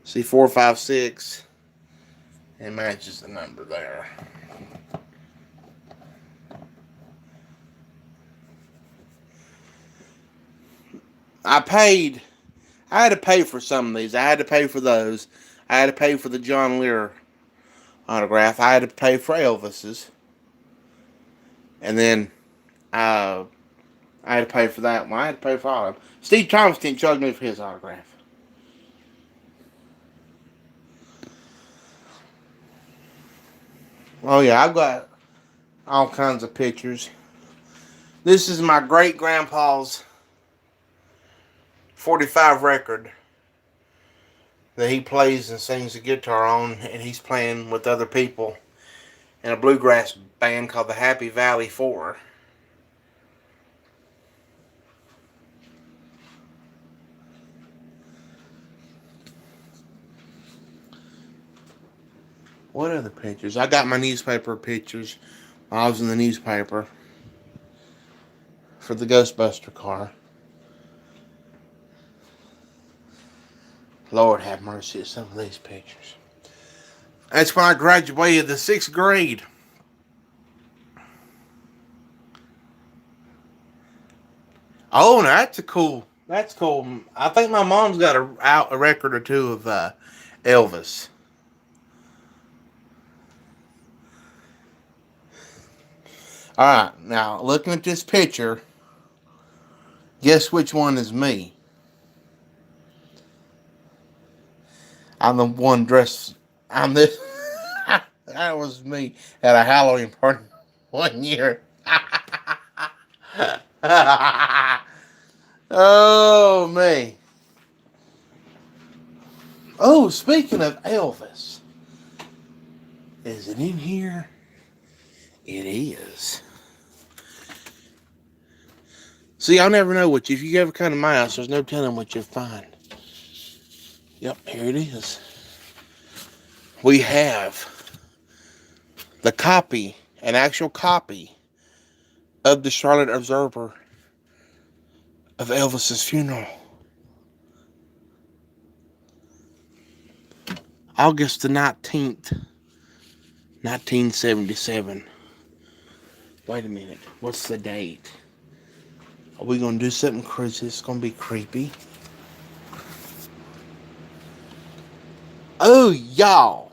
see 456, it matches the number there. I had to pay for some of these. I had to pay for those. I had to pay for the John Lear autograph. I had to pay for Elvis's. And then I had to pay for that one. I had to pay for all of them. Steve Thomas didn't charge me for his autograph. Oh yeah, I've got all kinds of pictures. This is my great grandpa's 45 record that he plays and sings the guitar on, and he's playing with other people in a bluegrass band called the Happy Valley Four. What other pictures? I got my newspaper pictures. I was in the newspaper for the Ghostbuster car. Lord have mercy at some of these pictures. That's when I graduated the 6th grade. Oh, that's cool. That's cool. I think my mom's got a record or two of Elvis. Alright, now looking at this picture, guess which one is me? I'm the one dressed. I'm this. That was me at a Halloween party one year. Oh, me. Oh, speaking of Elvis, is it in here? It is. See, I'll never know what if you ever come to my house, there's no telling what you'll find. Yep, here it is. We have the copy, an actual copy of the Charlotte Observer of Elvis's funeral. August the 19th, 1977. Wait a minute. What's the date? Are we going to do something crazy? It's going to be creepy. Oh, y'all.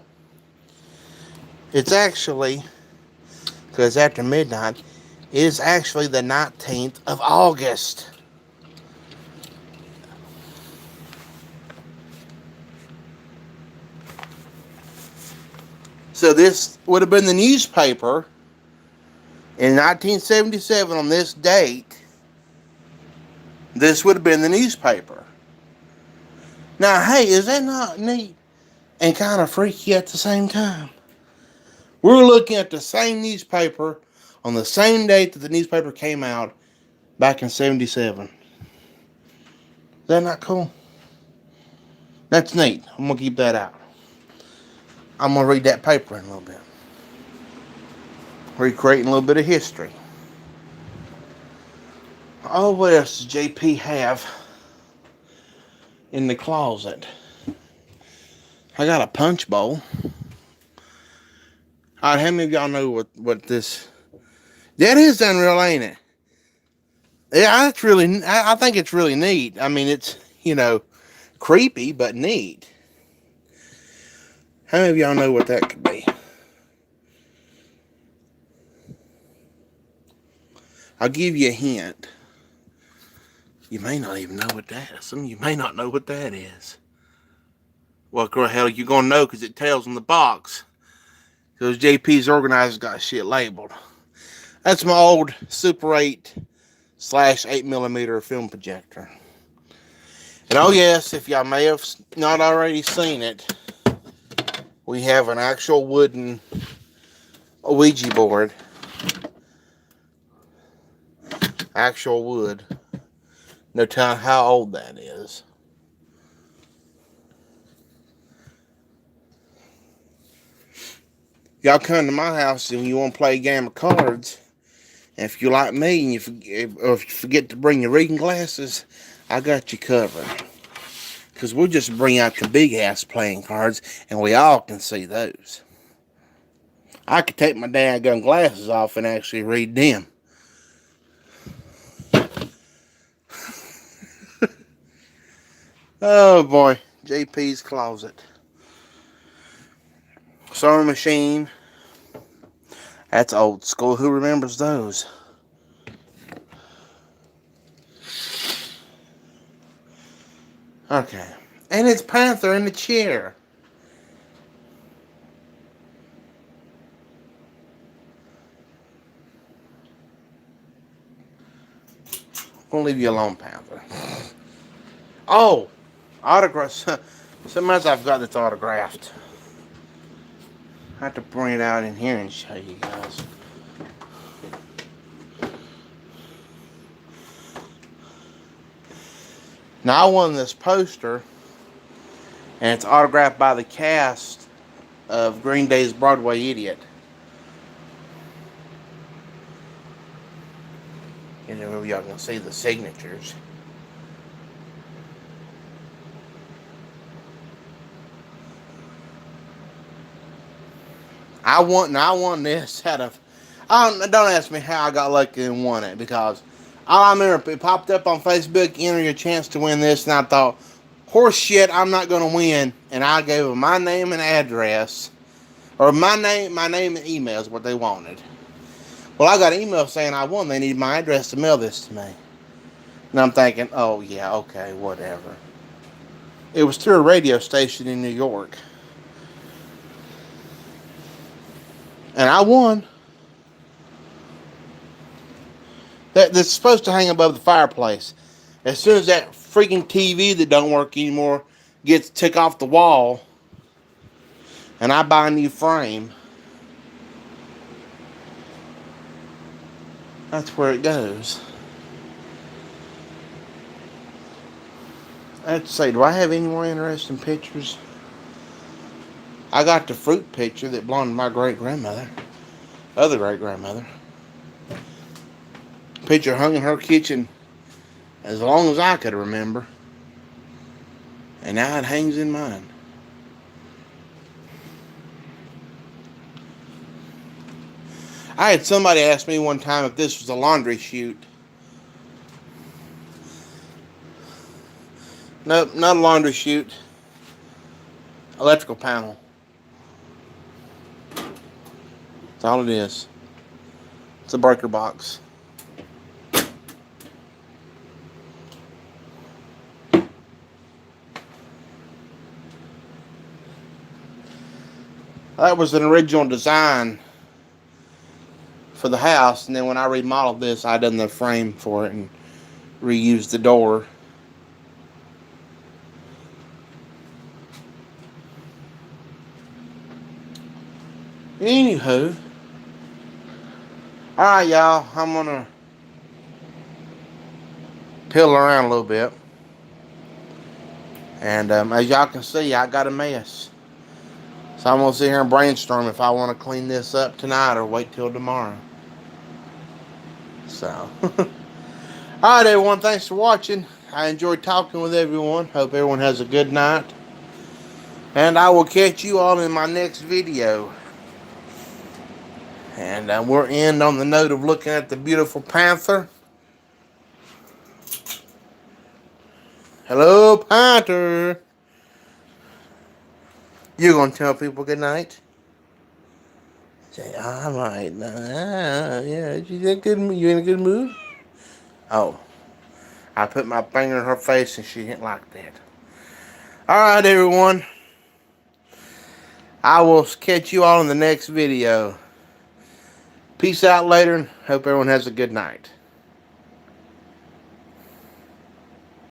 It's actually, because after midnight, it is actually the 19th of August. So this would have been the newspaper in 1977 on this date. This would have been the newspaper. Now, hey, is that not neat and kind of freaky at the same time? We're looking at the same newspaper on the same date that the newspaper came out back in 77. Is that not cool? That's neat. I'm going to keep that out. I'm going to read that paper in a little bit. Recreating a little bit of history. Oh, what else does JP have in the closet? I got a punch bowl. Alright, how many of y'all know what this... That is unreal, ain't it? Yeah, that's really... I think it's really neat. I mean, it's, creepy, but neat. How many of y'all know what that could be? I'll give you a hint. You may not even know what that is. Some of you may not know what that is. Well, hell, you're going to know because it tells on the box. Because JP's organizers got shit labeled. That's my old Super 8/8mm film projector. And oh yes, if y'all may have not already seen it, we have an actual wooden Ouija board. Actual wood. No telling how old that is. Y'all come to my house and you want to play a game of cards. And if you're like me and if you forget to bring your reading glasses, I got you covered. Because we'll just bring out the big ass playing cards and we all can see those. I could take my daggone glasses off and actually read them. Oh boy, JP's closet. Sewing machine. That's old school. Who remembers those? Okay. And it's Panther in the chair. I'm gonna leave you alone, Panther. Oh, autographs. Sometimes I've got this autographed. I have to bring it out in here and show you guys. Now I won this poster, and it's autographed by the cast of Green Day's Broadway Idiot. And then y'all can see the signatures. I won this out of. Don't ask me how I got lucky and won it, because all I remember, it popped up on Facebook, enter your chance to win this, and I thought, horse shit, I'm not going to win. And I gave them my name and address, or my name and email is what they wanted. Well, I got an email saying I won. They need my address to mail this to me. And I'm thinking, oh yeah, okay, whatever. It was through a radio station in New York. And I won. That's supposed to hang above the fireplace. As soon as that freaking TV that don't work anymore gets took off the wall, and I buy a new frame, that's where it goes. I have to say, do I have any more interesting pictures? I got the fruit picture that belonged to my great-grandmother. Other great-grandmother. Picture hung in her kitchen as long as I could remember. And now it hangs in mine. I had somebody ask me one time if this was a laundry chute. Nope, not a laundry chute. Electrical panel. That's all it is. It's a breaker box. That was an original design for the house, and then when I remodeled this, I done the frame for it and reused the door. Anywho, alright y'all, I'm gonna piddle around a little bit. And as y'all can see, I got a mess. So I'm going to sit here and brainstorm if I want to clean this up tonight or wait till tomorrow. So, alright everyone, thanks for watching. I enjoyed talking with everyone. Hope everyone has a good night. And I will catch you all in my next video. And we'll end on the note of looking at the beautiful Panther. Hello, Panther. You gonna tell people good night? Say, all right, yeah, you in a good mood? Oh, I put my finger in her face and she didn't like that. All right, everyone. I will catch you all in the next video. Peace out later, and hope everyone has a good night.